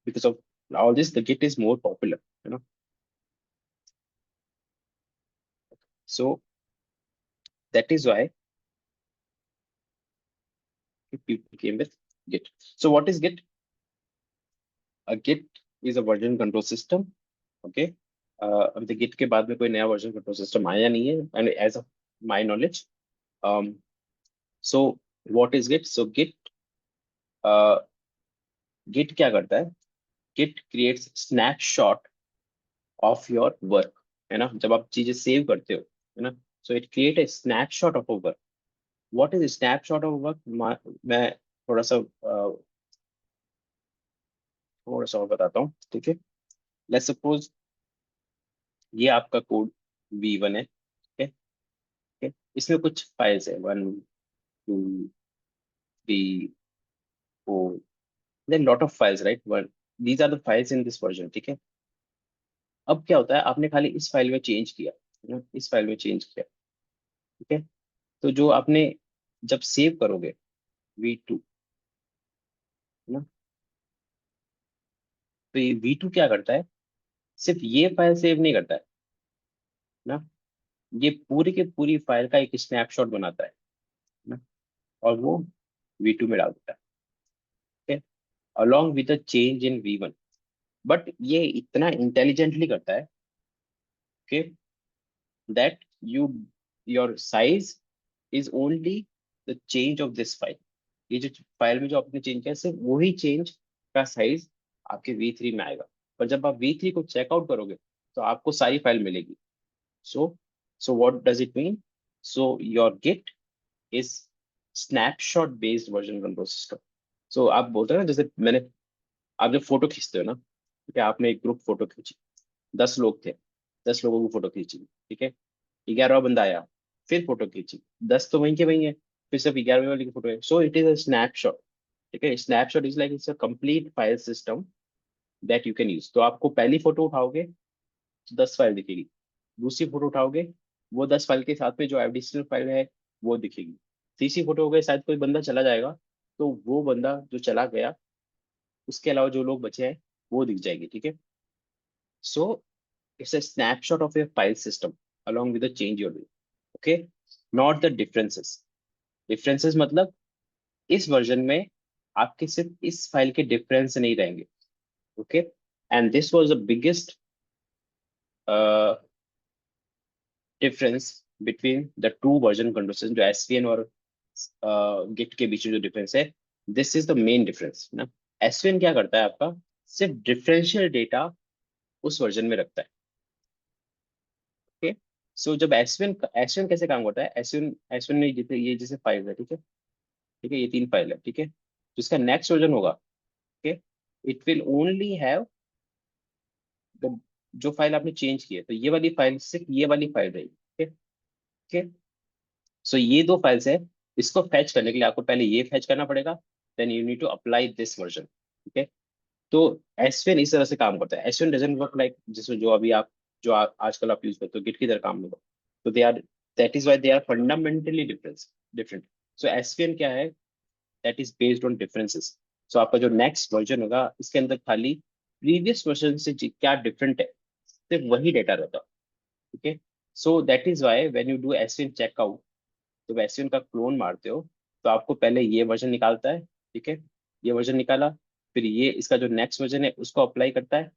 because of all this the Git is more popular, है ना। So that is why people came with Git. So what is Git? A Git is a version control system. Okay. अभी Git के बाद में कोई नया version control system आया नहीं है, and as of my knowledge, um, so what is Git? So uh, Git क्या करता है? Git creates snapshot of your work, है ना, जब आप चीजें सेव करते हो, है ना, so it create a snapshot of a work. What is a snapshot of work? मैं थोड़ा सा थोड़ा सा और बताता हूँ, ठीक है। लेट्स सपोज ये आपका कोड V1 है, ठीक है, ठीक है? इसमें कुछ फाइल्स है, 1 2 3 4, then lot of files, right, one, these are the files in this version, ठीक है। अब क्या होता है, आपने खाली इस फाइल में चेंज किया, है ना, इस फाइल में चेंज किया, ठीक है। तो जो आपने जब सेव करोगे V2, है ना, तो ये V2 क्या करता है, सिर्फ ये फाइल सेव नहीं करता है ना, ये पूरी की पूरी फाइल का एक स्नैपशॉट बनाता है ना, और वो V2 में डाल देता है, ठीक है, along with the change in V1। But ये इतना इंटेलिजेंटली करता है, ओके, that you your size is only the change of this file. ये जो फाइल में जो आपने चेंज किया सिर्फ वही चेंज का साइज आपके V3 में आएगा। पर जब आप V3 को चेकआउट करोगे तो आपको सारी फाइल मिलेगी। So so what does it mean? So your Git is snapshot based version control system. So आप बोलते हैं ना, जैसे मैंने, आप जब फोटो खींचते हो ना, ठीक है, आपने एक ग्रुप फोटो खींची, 10 लोग थे, 10 लोगों की फोटो खींची, ठीक है, 11वां बंदा आया, फिर फोटो खींची, 10 तो वहीं के वहीं है, फिर सिर्फ 11वें वाले की फोटो है। So it is a snapshot, ठीक है, snapshot is like it's a complete file system that you can use. तो आपको पहली फोटो उठाओगे तो 10 फाइल दिखेगी, दूसरी फोटो उठाओगे वो 10 फाइल के साथ में जो एडिशनल फाइल है वो दिखेगी, तीसरी फोटो हो गई, शायद कोई बंदा चला जाएगा तो वो बंदा जो चला गया उसके अलावा जो लोग बचे हैं वो दिख जाएगी, ठीक है। So it's a snapshot of your file system along with the change you're doing, okay, not the differences। differences मतलब इस वर्जन में आपके सिर्फ इस फाइल के डिफरेंस नहीं रहेंगे, okay. And this was the biggest difference between the two version control system, जो एसवीएन और गिट के बीच में जो डिफरेंस है, this is the main difference ना। एसवीएन क्या करता है आपका, सिर्फ डिफरेंशियल डेटा उस वर्जन में रखता है। ओके, सो जब एसवीएन एसवीएन कैसे काम करता है, एसवीएन एसवीएन में जैसे ये जैसे फाइल है, ठीक है, ठीक है, ये 3 फाइल है, ठीक है, जिसका नेक्स्ट वर्जन होगा, okay, it will only have जो फाइल आपने चेंज की है, तो ये वाली फाइल सिर्फ ये वाली फाइल रहेगी, ठीक है, ठीक। सो ये 2 फाइल्स है, इसको फैच करने के लिए आपको पहले ये फैच करना पड़ेगा, then you need to apply this version, ठीक है। तो एसवीएन इस तरह से काम करता है, एसवीएन डजंट वर्क लाइक जिसमें जो अभी आप आजकल आप यूज करते हो गिट की तरह काम नहीं होगा। तो they are, that is why they are fundamentally different. So SVN क्या है, that is based on differences. So आपका जो नेक्स्ट वर्जन होगा इसके अंदर खाली प्रीवियस वर्जन से क्या डिफरेंट है, सिर्फ वही डेटा रहता है, ठीक है। So that is why when you do SVN checkout, जब एसवीएन का क्लोन मारते हो तो आपको पहले ये वर्जन निकालता है, ठीक है, ये वर्जन निकाला, फिर ये इसका जो नेक्स्ट वर्जन है उसको अप्लाई करता है,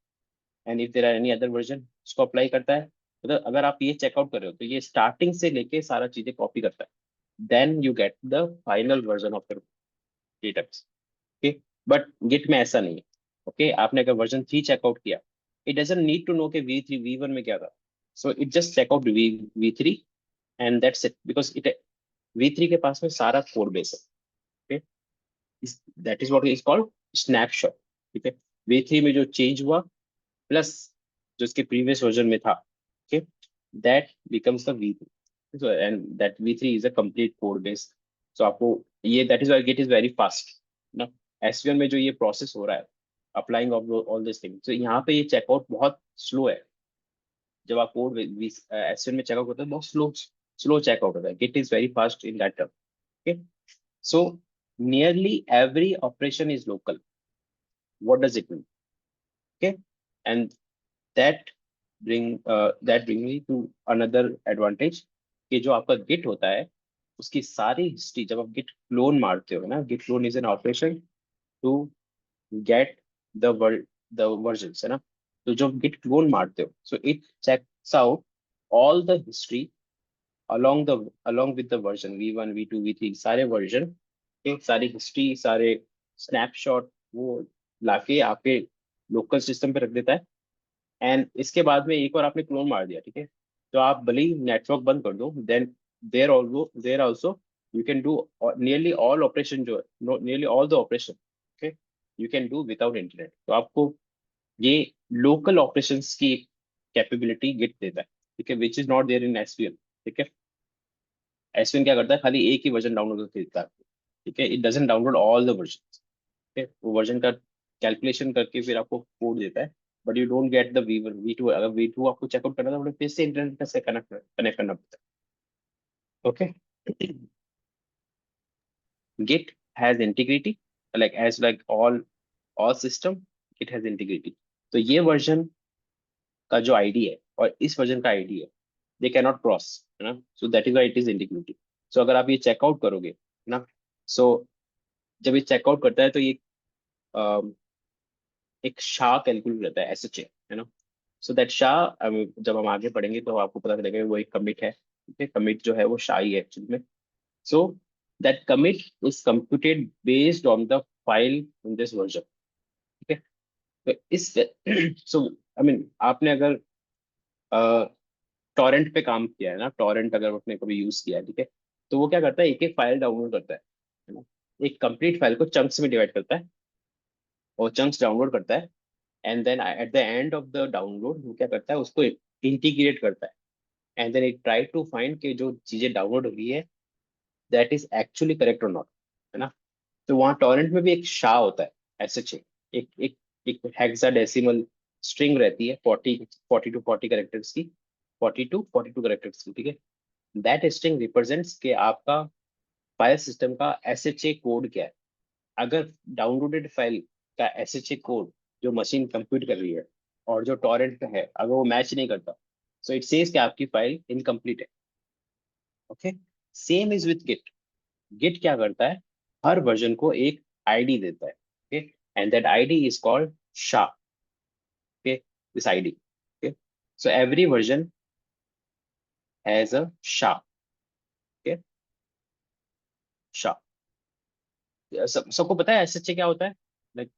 and if there are any other version उसको अप्लाई करता है। मतलब अगर आप ये चेकआउट कर रहे हो तो ये स्टार्टिंग से लेके सारा चीजें कॉपी करता है, then you get the final version of your database, okay. But Git में ऐसा नहीं है, ओके। आपने अगर वर्जन 3 चेकआउट किया, it doesn't need to know कि V3 V1 में क्या था, so it just checkout V3 and that's it, because it V3 के पास में सारा कोड बेस है, ओके। That is what is called snapshot, ठीक है। V3 में जो चेंज हुआ प्लस जो इसके प्रीवियस वर्जन में था, okay, that becomes the V3, so and that V3 is a complete code base। so आपको ये that is why Git is very fast ना। एसवीएन में जो ये प्रोसेस हो रहा है applying of all this thing, तो यहाँ पे ये चेकआउट बहुत स्लो है। जब आप कोड एसवीएन में चेकआउट करते हैं बहुत स्लो स्लो चेकआउट होता है, Git is very fast in that term, okay. So nearly every operation is local, what does it mean, okay. And that bring me to another advantage कि जो आपका Git होता है उसकी सारी हिस्ट्री, जब आप गिट क्लोन मारते हो ना, Git clone is an operation to get the word the versions है ना। तो जब गिट क्लोन मारते हो so it checks out all the history along with the version V1 V2 V3 सारे वर्जन के सारी हिस्ट्री सारे स्नैपशॉट वो लाके आपके लोकल सिस्टम पे रख देता है। एंड इसके बाद में एक बार आपने क्लोन मार दिया, ठीक है, तो आप भले ही नेटवर्क बंद कर दो, then there also you can do nearly all operation जो है, nearly all the operation, okay, you can do without internet. तो आपको ये लोकल ऑपरेशंस की कैपेबिलिटी गिट देता है, ठीक है, which is not there in SVN, ठीक है। एसवीएन क्या करता है, खाली एक ही वर्जन डाउनलोड करके देता है आपको, ठीक है, it doesn't download all the version, ठीक है। वो वर्जन का कैलकुलेशन करके फिर आपको कोड देता है, but you don't get the V1 V2। अगर V2 आपको चेकआउट करना था तो फिर से इंटरनेट से कनेक्ट करना पड़ता है, okay. Git has integrity, like all system, it has integrity। तो ये वर्जन का जो आईडी है और इस वर्जन का आईडी है, दे कैन नॉट क्रॉस, है ना। So that is why it is integrity. So अगर आप ये चेकआउट करोगे, है ना, सो जब ये चेकआउट करता है तो ये अम, एक SHA कैलकुलेट रहता है, SHA, है ना। सो दैट SHA जब हम आगे पढ़ेंगे तो आपको पता चलेगा वो एक कमिट है, ठीक है, कमिट जो है वो SHA ही है एक्चुअली में। So that commit is computed based on the file in this version, ठीक है। तो इस सो आई मीन आपने अगर टॉरेंट पे काम किया है ना, टॉरेंट अगर आपने कभी यूज किया है, ठीक है, तो वो क्या करता है, एक एक फाइल डाउनलोड करता है ना, एक कंप्लीट फाइल को चंक्स में डिवाइड करता है और चंक्स डाउनलोड करता है, and then at the end of the download वो क्या करता है, उसको इंटीग्रेट करता है, and then it try to find कि जो चीजें डाउनलोड हुई है दैट इज एक्चुअली करेक्ट और नॉट, है ना। तो वहाँ टॉरेंट में भी एक SHA होता है, SHA, एक एक एक हेक्साडेसिमल स्ट्रिंग रहती है 40 कैरेक्टर्स की, 42 कैरेक्टर्स की, ठीक है। दैट स्ट्रिंग रिप्रेजेंट्स के आपका फाइल सिस्टम का SHA कोड क्या है। अगर डाउनलोडेड फाइल का SHA कोड जो मशीन कंप्यूट कर रही है और जो टॉरेंट का है अगर वो मैच नहीं करता, सो इट सेज कि आपकी फाइल इनकम्प्लीट है, okay. Same is with Git. Git क्या करता है, हर वर्जन को एक आईडी देता है, okay, and that ID is called SHA, okay, this ID, okay. So every version has a SHA, okay, SHA। सबको पता है SHA क्या होता है? Like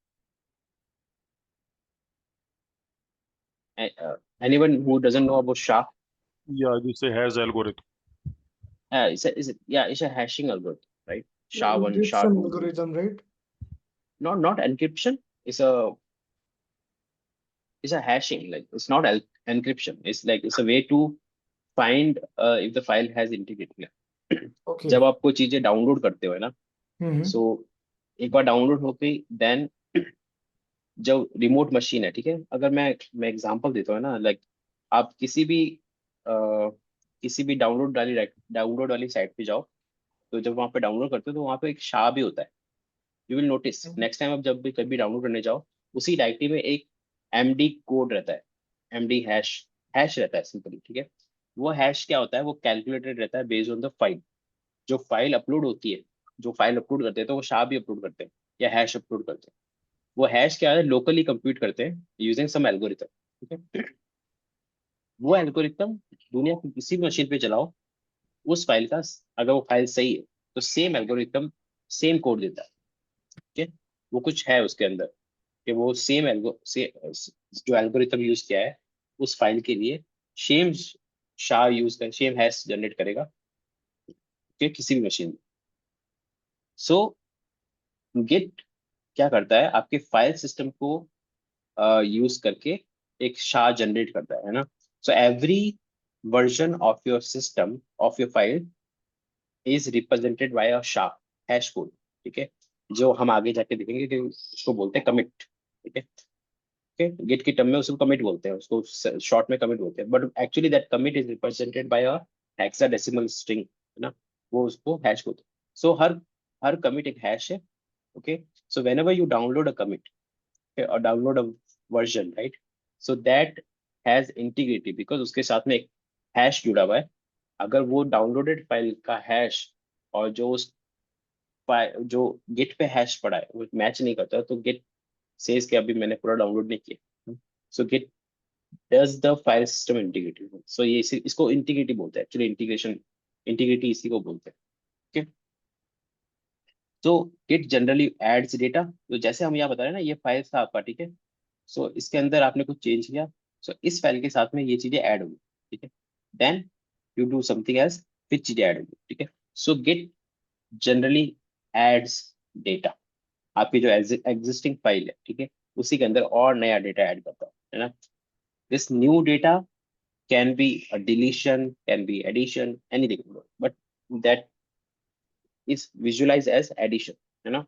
anyone who doesn't know about SHA? या जिससे has algorithm. It's a hashing algorithm, right? SHA-1, Encryption SHA-2. algorithm, right? Not encryption. It's a hashing. Like it's not encryption. It's a way to find if the file has integrity. Okay. जब आप कोई चीजें download करते हो है ना, हम्म। सो एक बार download हो गई, देन जो रिमोट मशीन है, ठीक है, अगर मैं एग्जांपल देता हूँ ना, लाइक आप किसी भी डाउनलोड वाली साइट पे जाओ, तो जब वहाँ पे डाउनलोड करते हो तो वहाँ पे एक शाह भी होता है। You will notice next time आप जब भी कभी डाउनलोड करने जाओ, उसी डायरेक्टरी में एक एमडी कोड रहता है, एमडी हैश हैश रहता है सिंपली, ठीक है। वो हैश क्या होता है, वो कैलकुलेटेड रहता है बेस्ड ऑन द फाइल। जो फाइल अपलोड होती है, जो फाइल अपलोड करते हैं तो वो शाह भी अपलोड करते हैं या हैश अपलोड करते हैं। वो हैश क्या है, लोकली कंप्यूट करते हैं यूजिंग सम एल्गोरिथम, ठीक है। वो एल्गोरिथम दुनिया की किसी भी मशीन पे चलाओ, उस फाइल का अगर वो फाइल सही है तो सेम एल्गोरिथम सेम कोड देता है, ठीक है। वो कुछ है उसके अंदर कि वो जो एल्गोरिथम यूज किया है उस फाइल के लिए सेम शाह यूज कर सेम हैश जनरेट करेगा कि किसी भी मशीन में। सो गिट क्या करता है, आपके फाइल सिस्टम को यूज करके एक SHA जनरेट करता है ना। So every version of your system of your file is represented by a SHA hash code, ठीक है। जो हम आगे जाके देखेंगे कि उसको बोलते हैं कमिट, ठीक है। ओके, गिट की टर्म में उसको कमिट बोलते हैं, उसको शॉर्ट में कमिट बोलते हैं, but actually that commit is represented by a hexadecimal string, है ना। वो उसको हैश बोलते हैं। सो हर हर कमिट एक हैश है। Okay, so whenever you download a commit, okay, or download a version, right? So that has integrity because उसके साथ में एक हैश जुड़ा हुआ है। अगर वो डाउनलोडेड फाइल का हैश और जो गिट पे हैश पड़ा है वो मैच नहीं करता, तो गिट सेज कि अभी मैंने पूरा डाउनलोड नहीं किया। So git does the file system integrity. So ये इसको इंटीग्रिटी बोलते हैं, एक्चुअली इंटीग्रिटी इसी को बोलते हैं, ठीक है। तो गिट जनरली एड्स डेटा, तो जैसे हम यहाँ बता रहे हैं ना, ये फाइल था आपका, ठीक है। सो इसके अंदर आपने कुछ चेंज किया, सो इस फाइल के साथ में ये चीजें ऐड होंगी, ठीक है। Then you do something else, फिर चीजें ऐड होंगी, ठीक है। So Git generally adds data, आपकी जो एग्जिस्टिंग फाइल है, ठीक है, उसी के अंदर और नया डेटा ऐड करता है ना। This new data can be a deletion, can be addition, anything, but that is visualize as addition, है ना।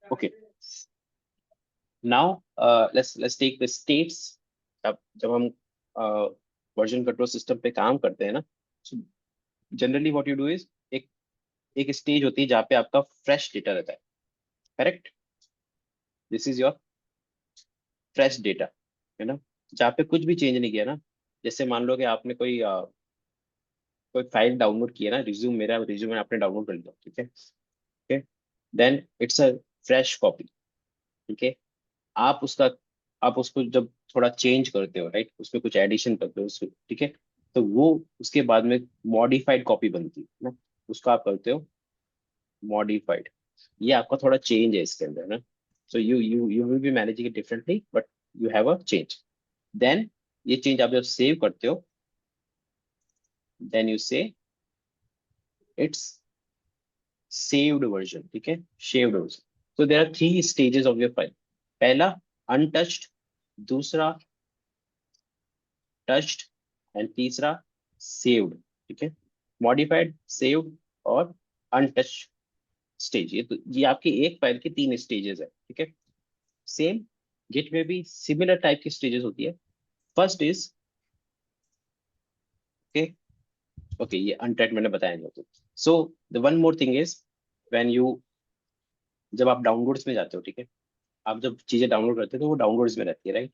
Okay, now let's take the states. अब जब हम वर्जन कंट्रोल सिस्टम पे काम करते हैं ना, generally what you do is एक एक स्टेज होती है जहाँ पे आपका फ्रेश डेटा रहता है, correct. This is your fresh data, है ना, जहाँ पे कुछ भी चेंज नहीं किया ना। जैसे मान लो कि आपने कोई फाइल डाउनलोड किया ना, रिज्यूम, मेरा रिज्यूम आपने डाउनलोड कर लिया, ठीक है, okay. Then it's a fresh copy, ठीक है। आप उसका आप उसको जब थोड़ा चेंज करते हो, राइट, उसमें कुछ एडिशन करते हो उसमें, ठीक है, तो वो उसके बाद में मॉडिफाइड कॉपी बनती है ना, उसको आप करते हो मॉडिफाइड। ये आपका थोड़ा चेंज है इसके अंदर ना। So you will be managing it differently, but you have a change. Then ये चेंज आप जब सेव करते हो, then you say it's saved version, ठीक है, saved version. So there are 3 stages of your file. पहला अनटच्ड, दूसरा touched, and तीसरा सेव्ड, ठीक है। मॉडिफाइड, सेव्ड और अनटच्ड स्टेज, ये आपकी एक फाइल के 3 स्टेजेस है, ठीक है। सेम गिट में भी सिमिलर टाइप की स्टेजेस होती है। फर्स्ट इज, ओके, ओके, ये अनटच्ड मैंने बताया नहीं होता। So the one more thing is, when you जब आप डाउनलोड्स में जाते हो, ठीक है, आप जब चीजें डाउनलोड करते हो तो वो डाउनलोड्स में रहती है, राइट।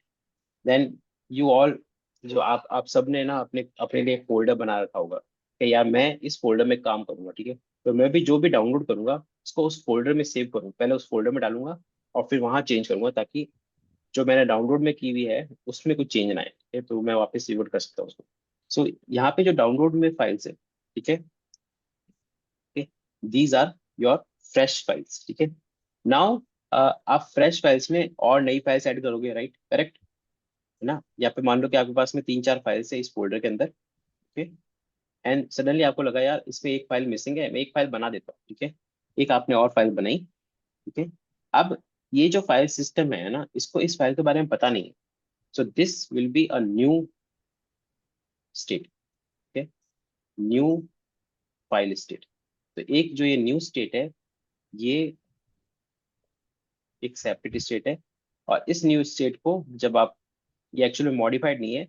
देन यू ऑल जो आप सब ने ना अपने अपने लिए फोल्डर बना रखा होगा कि यार मैं इस फोल्डर में काम करूंगा, ठीक है। तो मैं भी जो भी डाउनलोड करूंगा उसको उस फोल्डर में सेव करूँ, पहले उस फोल्डर में डालूंगा और फिर वहां चेंज करूंगा, ताकि जो मैंने डाउनलोड में की हुई है उसमें कुछ चेंज ना आए, ठीक है? तो मैं वापस रिवर्ट कर सकता हूँ उसको। सो यहाँ पे जो डाउनलोड में फाइल्स है, ठीक है, these are your fresh files, ठीक है। नाउ आप फ्रेश फाइल्स में और नई फाइल्स ऐड करोगे, राइट, करेक्ट है ना। यहाँ पे मान लो कि आपके पास में 3-4 फाइल्स है इस फोल्डर के अंदर, ओके। एंड सडनली आपको लगा यार इसमें एक फाइल मिसिंग है, मैं एक फाइल बना देता हूँ, ठीक है। एक आपने और फाइल बनाई, ठीक है। अब ये जो फाइल सिस्टम है ना, इसको इस फाइल के बारे में पता नहीं है। So this will be a new state, ठीक है, न्यू फाइल स्टेट। तो एक जो ये न्यू स्टेट है, ये एक सेपरेट स्टेट है। और इस न्यू स्टेट को जब आप, ये एक्चुअली मॉडिफाइड नहीं है,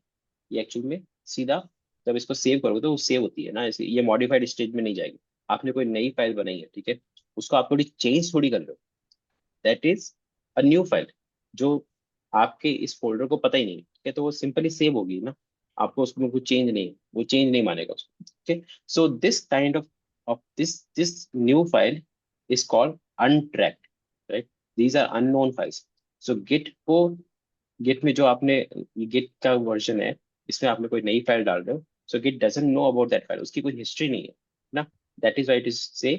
ये एक्चुअल में सीधा जब इसको सेव करोगे तो वो सेव होती है ना, इसलिए ये मॉडिफाइड स्टेज में नहीं जाएगी। आपने कोई नई फाइल बनाई है, ठीक है, उसको आप थोड़ी चेंज थोड़ी कर रहे हो, that is a new file जो आपके इस फोल्डर को पता ही नहीं है, ठीक है। तो वो सिंपली सेव होगी ना, आपको उसमें कुछ चेंज नहीं, वो चेंज नहीं मानेगा उसको, ठीक है। So this kind of this new file is called untracked, right. These are unknown files. So git में जो आपने, गिट का वर्जन है, इसमें आपने कोई नई फाइल डाल रहे हो, so git doesn't know about that file, उसकी कोई हिस्ट्री नहीं है ना। That is why it is say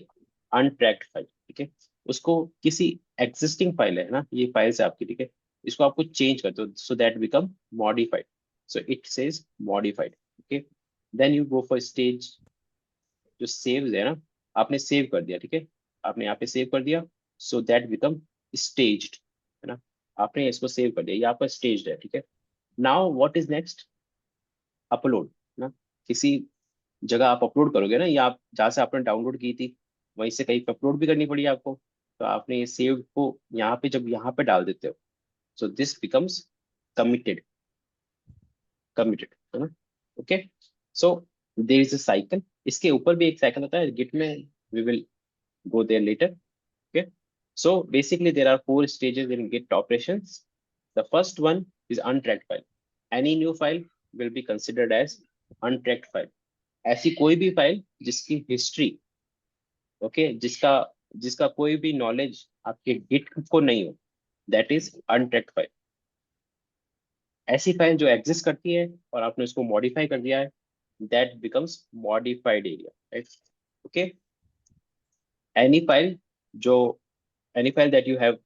untracked file, ठीक है। उसको किसी एग्जिस्टिंग फाइल है ना, ये फाइल्स है आपकी, ठीक है, इसको आपको चेंज कर दो so that become modified. So it says modified, okay. Then you go for stage, जो सेव है ना, आपने सेव कर दिया, ठीक है, आपने यहाँ पे सेव कर दिया, सो दैट बिकम स्टेज्ड, है ना। आपने इसको सेव कर दिया, ये आपका स्टेज्ड है, ठीक है। Now what is next, upload ना। किसी जगह आप अपलोड करोगे ना, या आप जहाँ से आपने डाउनलोड की थी वहीं से कहीं पे अपलोड भी करनी पड़ी आपको, तो आपने ये सेव को यहाँ पे जब यहाँ पे डाल देते हो, so this becomes committed, committed, है ना, okay. So there is a cycle, इसके ऊपर भी एक साइकिल होता है गिट में, we will go there later, okay। So basically there are 4 stages in git operations. The first one is untracked file. Any new file will be considered as untracked file. ऐसी कोई भी file जिसकी history, okay, जिसका जिसका कोई भी knowledge आपके Git को नहीं हो, दैट इज अनट्रैक्ड फाइल। ऐसी फाइल जो एग्जिस्ट करती है और आपने उसको मॉडिफाई कर दिया है, that becomes modified area, right, okay. Any file जो, any file that you have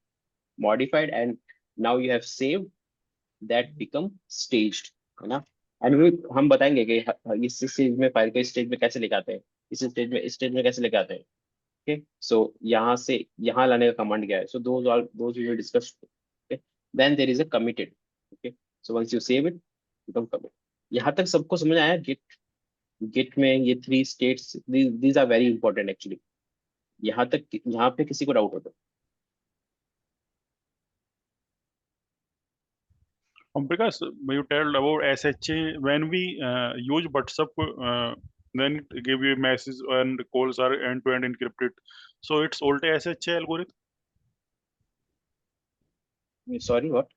modified and now you have saved, that become staged, है ना। एंड हम बताएंगे कि इस स्टेज में फाइल को इस स्टेज में कैसे लेके आते हैं, इस स्टेज में कैसे लेके आते हैं, ओके। सो यहाँ से यहाँ लाने का कमांड क्या है, so those we will discuss, okay. Then there is a committed, okay. So once you save it, become commit. यहाँ तक सबको समझ आया गिट, गिट में ये 3 states, these are very important actually. यहाँ तक, यहाँ पे किसी को डाउट होता है? Because you tell about SHA, when we use WhatsApp, then it give you a message and calls are end-to-end encrypted. So it's also SHA algorithm. Sorry what?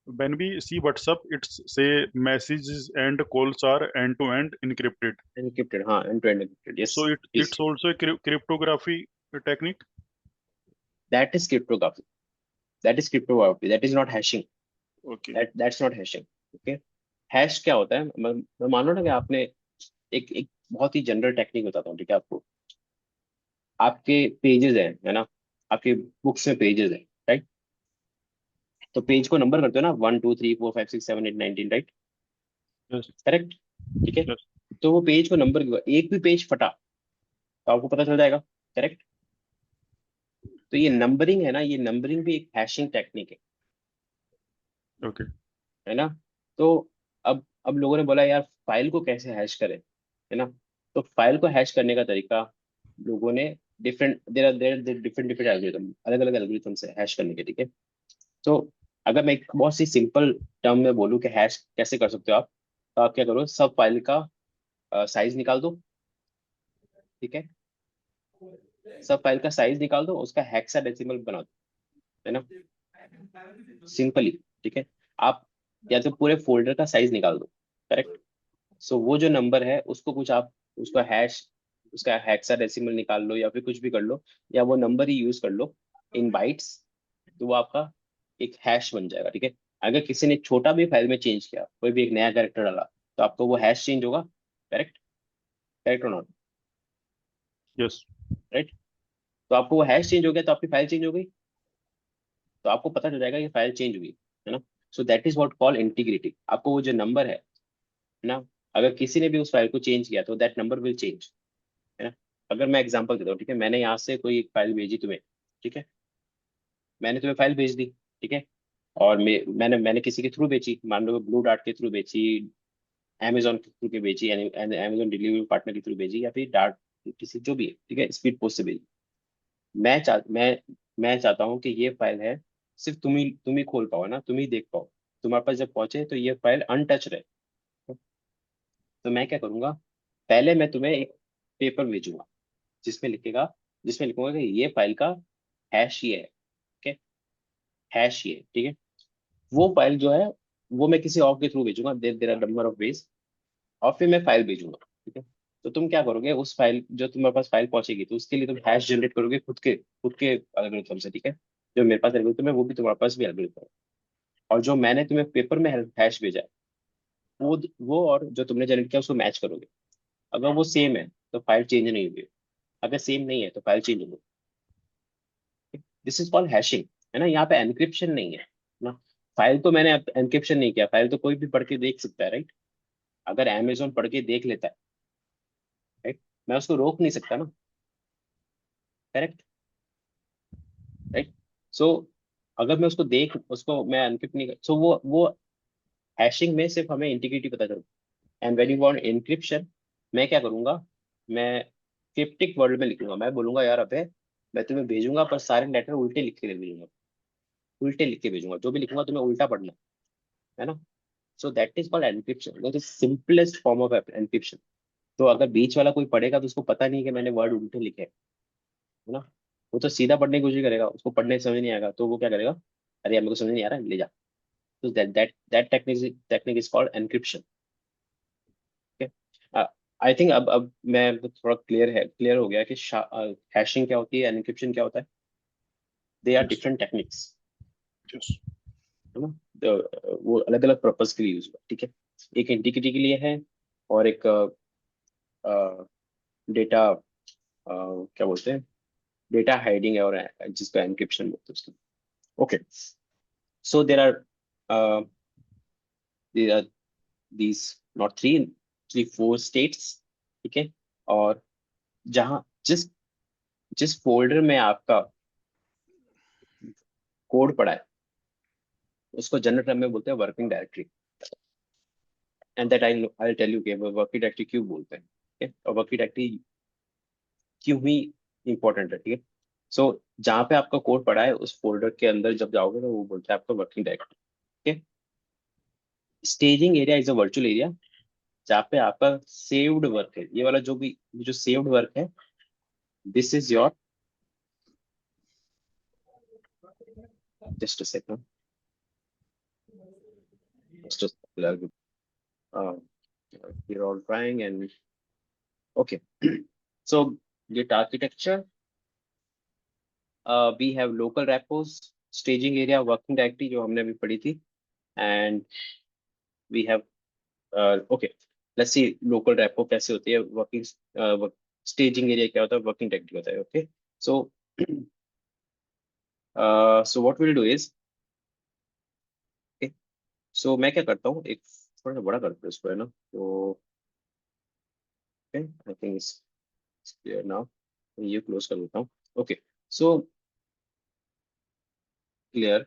When we see WhatsApp, it's say messages and calls are end-to-end encrypted. Encrypted, हाँ, end to end encrypted, yes So please. it's also a cryptography technique. That is cryptography, that is cryptography, that is not hashing, Okay. That's not hashing, okay. Hash क्या होता है, मैं मान लो ना कि आपने एक एक बहुत ही जनरल टेक्निक बताता हूँ, ठीक है आपको। आपके पेजेस हैं, है ना, आपके बुक्स में पेजेस हैं, राइट। तो पेज को नंबर करते हो ना, 1 2 3 4 5 6 7 8 9 10, राइट, Yes. करेक्ट, ठीक है। Yes. तो वो पेज को नंबर, एक भी पेज फटा तो आपको पता चल जाएगा, करेक्ट। तो ये नंबरिंग है ना, ये नंबरिंग भी एक हैशिंग टेक्निक Okay. है ना। तो अब लोगों ने बोला यार फाइल को कैसे हैश करें, है ना। तो फाइल को हैश करने का तरीका लोगों ने different, there different different algorithm, अलग अलग एल्गोरिथम से हैश करने के, ठीक है। तो अगर मैं एक बहुत सी सिंपल टर्म में बोलूँ कि हैश कैसे कर सकते हो आप, तो आप क्या करो, सब फाइल का साइज निकाल दो, ठीक है। सब फाइल का साइज निकाल दो, उसका हेक्साडेसिमल बना दो, है ना, सिंपली, ठीक है। आप या तो पूरे फोल्डर का साइज निकाल दो, करेक्ट। सो वो जो नंबर है उसको कुछ आप, उसका हैश, उसका हेक्साडेसिमल निकाल लो या फिर कुछ भी कर लो, या वो नंबर ही यूज कर लो इन बाइट्स, तो वो आपका एक हैश बन जाएगा, ठीक है। अगर किसी ने छोटा भी फाइल में चेंज किया, कोई भी एक नया कैरेक्टर डाला, तो आपको वो हैश चेंज होगा, करेक्ट, करेक्ट और नॉट, Yes. राइट। तो आपको वो हैश चेंज हो गया तो आपकी फाइल चेंज हो गई, तो आपको पता चल जाएगा कि फाइल चेंज हुई है ना। So that is what call integrity. आपको वो जो नंबर है ना, अगर किसी ने भी उस फाइल को चेंज किया तो दैट नंबर विल चेंज, है ना। अगर मैं एग्जांपल देता हूँ, ठीक है, मैंने यहाँ से कोई एक फाइल भेजी तुम्हें, ठीक है, मैंने तुम्हें फाइल भेज दी, ठीक है, और मैंने किसी के थ्रू बेची, मान लो ब्लू डार्ट के थ्रू बेची, अमेजोन के थ्रू के बेची, यानी अमेजोन डिलीवरी पार्टनर के थ्रू भेजी, या फिर डार्ट किसी जो भी है, ठीक है, स्पीड पोस्ट से भेजी। मैं चाह मैं चाहता हूँ कि ये फाइल है, सिर्फ तुम ही खोल पाओ ना, तुम ही देख पाओ, तुम्हारे पास जब पहुंचे तो ये फाइल अनटच रहे। तो मैं क्या करूंगा, पहले मैं तुम्हें एक पेपर भेजूंगा जिसमें लिखेगा, जिसमें लिखूंगा कि ये फाइल का हैश ये है, ठीक है, हैश ये है, ठीक है। वो फाइल जो है वो मैं किसी और के थ्रू भेजूंगा, there there are number of ways, और फिर मैं फाइल भेजूंगा, ठीक है। तो तुम क्या करोगे, उस फाइल जो तुम्हारे पास फाइल पहुंचेगी तो उसके लिए तुम हैश जनरेट करोगे खुद के एल्गोरिथम से, ठीक है। जो मेरे पास एल्गोरिथम है वो भी तुम्हारे पास भी एल्गोरिथम है, और जो मैंने तुम्हें पेपर में हैश भेजा है वो और जो तुमने जनरेट किया उसको मैच करोगे। अगर वो सेम है तो फाइल चेंज नहीं होगी, अगर सेम नहीं है तो फाइल चेंज होगी। दिस इज कॉल्ड हैशिंग, है ना। यहाँ पे एनक्रिप्शन नहीं है ना। फाइल तो मैंने एनक्रिप्शन नहीं किया, फाइल तो कोई भी पढ़ के देख सकता है, राइट। अगर अमेजोन पढ़ के देख लेता है, राइट, मैं उसको रोक नहीं सकता ना, करेक्ट, राइट। सो अगर मैं उसको मैं एनक्रिप्ट नहीं कर, सो वो हैशिंग में सिर्फ हमें इंटीग्रिटी पता चलता है। And when you want encryption, मैं क्या करूंगा, मैं क्रिप्टिक वर्ड में लिखूंगा, मैं बोलूंगा यार अबे मैं तुम्हें भेजूंगा पर सारे लेटर उल्टे लिख के भेजूंगा, उल्टे लिख के भेजूंगा, जो भी लिखूंगा तुम्हें उल्टा पढ़ना है ना। So that is called encryption, that is simplest form of encryption. तो अगर बीच वाला कोई पढ़ेगा तो उसको पता नहीं कि मैंने वर्ड उल्टे लिखे हैं, है ना। वो तो सीधा पढ़ने की कोशिश करेगा, उसको पढ़ने समझ नहीं आएगा तो वो क्या करेगा, अरे यार मेरे को समझ नहीं आ रहा है, ले जा। तो that technique is called encryption. I think अब मैं थोड़ा क्लियर हो गया कि हैशिंग क्या होती है, एनक्रिप्शन क्या होता है। They are Yes. Different techniques, Yes. है ना। वो अलग अलग पर्पज के लिए यूज हुआ, ठीक है। एक इंटीग्रिटी के लिए है, और एक डेटा क्या बोलते हैं, डेटा हाइडिंग है, और जिसको एनक्रिप्शन बोलते हैं उसको। Okay, so there are these not three four states, ठीक है। और जहाँ जिस जिस फोल्डर में आपका कोड पड़ा है उसको जनरल टर्म में बोलते हैं working directory. And that I tell you कि वर्किंग डायरेक्टरी क्यों बोलते हैं, ठीक है, और वर्किंग डायरेक्टरी क्यों ही इंपॉर्टेंट है, ठीक है। सो जहाँ पे आपका कोड पड़ा है उस फोल्डर के अंदर जब जाओगे तो वो बोलते हैं आपका वर्किंग डायरेक्टरी, ठीक है। Staging area is a virtual area जहाँ पे आपका सेव्ड वर्क है, ये वाला जो सेव्ड वर्क है, this is your, just a second, just you're all trying and okay. So Git architecture, we have local repos, staging area, working directory जो हमने अभी पढ़ी थी, and we have okay, let's see local repo कैसे होती है, working staging area क्या होता है, working directory होता है, okay. So so what we'll do is, okay, so मैं क्या करता हूँ, एक थोड़ा सा बड़ा करता हूँ इसको, है ना, तो okay, I think it's clear now, ये क्लोज कर देता हूँ, okay. So clear.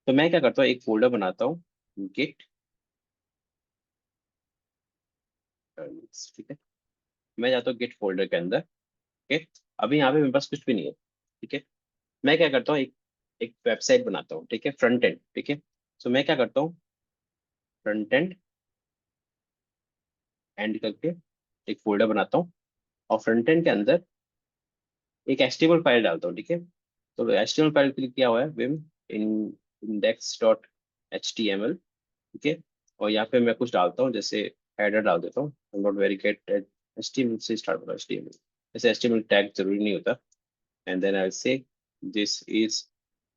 तो मैं क्या करता हूँ, एक फोल्डर बनाता हूँ, गिट, ठीक है। मैं जाता हूँ गिट फोल्डर के अंदर, ठीक है। अभी यहाँ पे मेरे पास कुछ भी नहीं है, ठीक है। मैं क्या करता हूँ, एक एक वेबसाइट बनाता हूँ, ठीक है, फ्रंट एंड, ठीक है। सो मैं क्या करता हूँ, फ्रंट एंड करके एक फोल्डर बनाता हूँ, और फ्रंट एंड के अंदर एक एचटीएमएल फाइल डालता हूँ, ठीक है। तो एचटीएमएल फाइल क्लिक किया हुआ है, vim in index dot H T M L, ठीक है। और यहाँ पे मैं कुछ डालता हूँ, जैसे हेडर डाल देता हूँ, नॉट वेरी गेट एचटीएमएल से स्टार्ट होगा, एचटीएमएल, जैसे एचटीएमएल टैग जरूरी नहीं होता। एंड देन आई से this is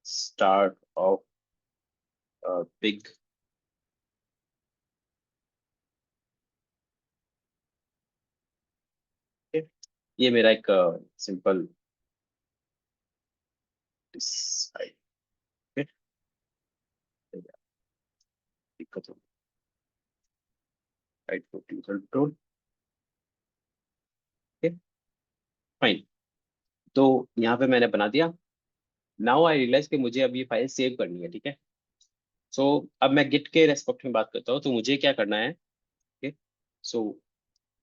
start of big, ये मेरा एक सिंपल दिक्कत हो राइट प्रोटीन कंट्रोल। फाइन। तो यहाँ पे मैंने बना दिया। नाउ आई रियलाइज कि मुझे अब ये फाइल सेव करनी है, ठीक है। सो अब मैं गिट के रेस्पेक्ट में बात करता हूँ, तो मुझे क्या करना है। Okay, so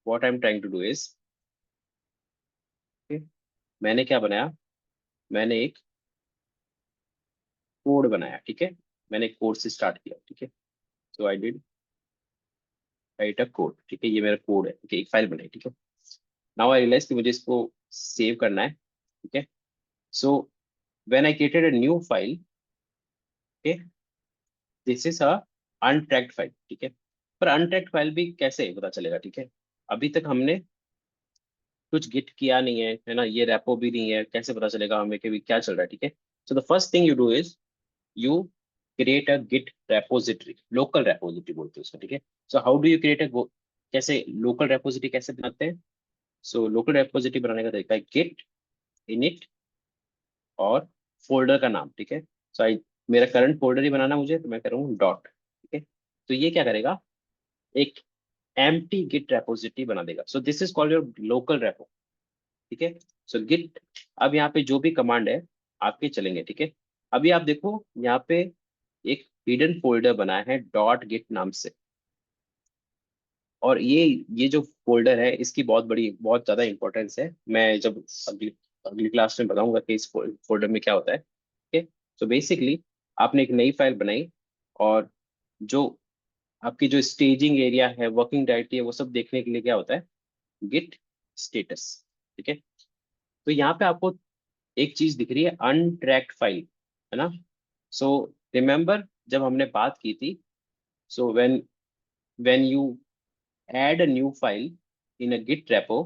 what I am trying to do is, मैंने क्या बनाया, मैंने एक कोड बनाया, ठीक है। मैंने एक कोड से स्टार्ट किया, ठीक है। So I did write a code, ठीक है। ये मेरा कोड है, ठीक है, एक फाइल बनाई, ठीक है। नाउ आई रियलाइज कि मुझे इसको सेव करना है, ठीक है। So when I created a new file, okay, this is a untracked file, ठीक है। पर अनट्रैक्ड फाइल भी कैसे पता चलेगा, ठीक है। अभी तक हमने कुछ गिट किया नहीं है ना, ये रेपो भी नहीं है, कैसे पता चलेगा हमें कि भी क्या चल रहा है, ठीक है। So the first thing you do is you create a Git repository, local repository बोलते हैं उसको, ठीक है। So how do you create a, कैसे लोकल रेपोजिटरी कैसे बनाते हैं। सो लोकल रेपोजिटरी बनाने का तरीका है गिट इनिट और फोल्डर का नाम, ठीक है। सो आई, मेरा करंट फोल्डर ही बनाना मुझे, तो मैं करूँ डॉट, ठीक है। तो ये क्या करेगा, एक एम्प्टी गिट रेपोजिटरी बना देगा। सो this is called your local repo, ठीक है। सो गिट, अब यहाँ पे जो भी कमांड है आपके चलेंगे, ठीक है। अभी आप देखो यहाँ पे एक हिडन फोल्डर बना है डॉट गिट नाम से, और ये जो फोल्डर है इसकी बहुत बड़ी, बहुत ज्यादा इंपॉर्टेंस है। मैं जब अगली अगली क्लास में बताऊंगा कि इस फोल्डर में क्या होता है, ठीक है। सो बेसिकली आपने एक नई फाइल बनाई, और जो आपकी जो स्टेजिंग एरिया है, वर्किंग डायरेक्टरी है, वो सब देखने के लिए क्या होता है, गिट स्टेटस, ठीक है। तो यहाँ पे आपको एक चीज दिख रही है, अनट्रैक्ड फाइल, है ना। सो रिमेंबर जब हमने बात की थी, so when you add a new file in a git repo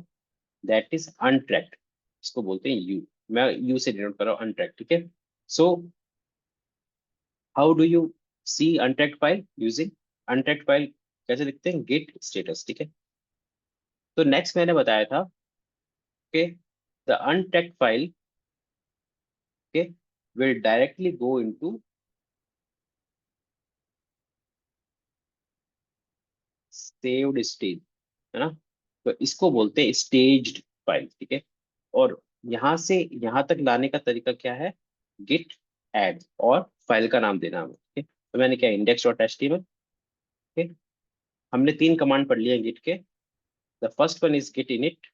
that is untracked, इसको बोलते हैं यू, मैं यू से डिनोट कर रहा हूँ अनट्रैक्ड, ठीक है। So how do you see untracked file using, untracked file कैसे दिखते हैं, गिट स्टेटस, ठीक है। तो नेक्स्ट मैंने बताया था कि the untracked file, okay, will directly go into saved stage, है ना। तो इसको बोलते हैं स्टेज्ड फाइल, ठीक है। और यहाँ से यहाँ तक लाने का तरीका क्या है, गिट ऐड और फाइल का नाम देना हमें, ठीक है। तो मैंने क्या, इंडेक्स डॉट एचटीएमएल, ठीक है। हमने 3 कमांड पढ़ लिए गिट के। The first one is Git init,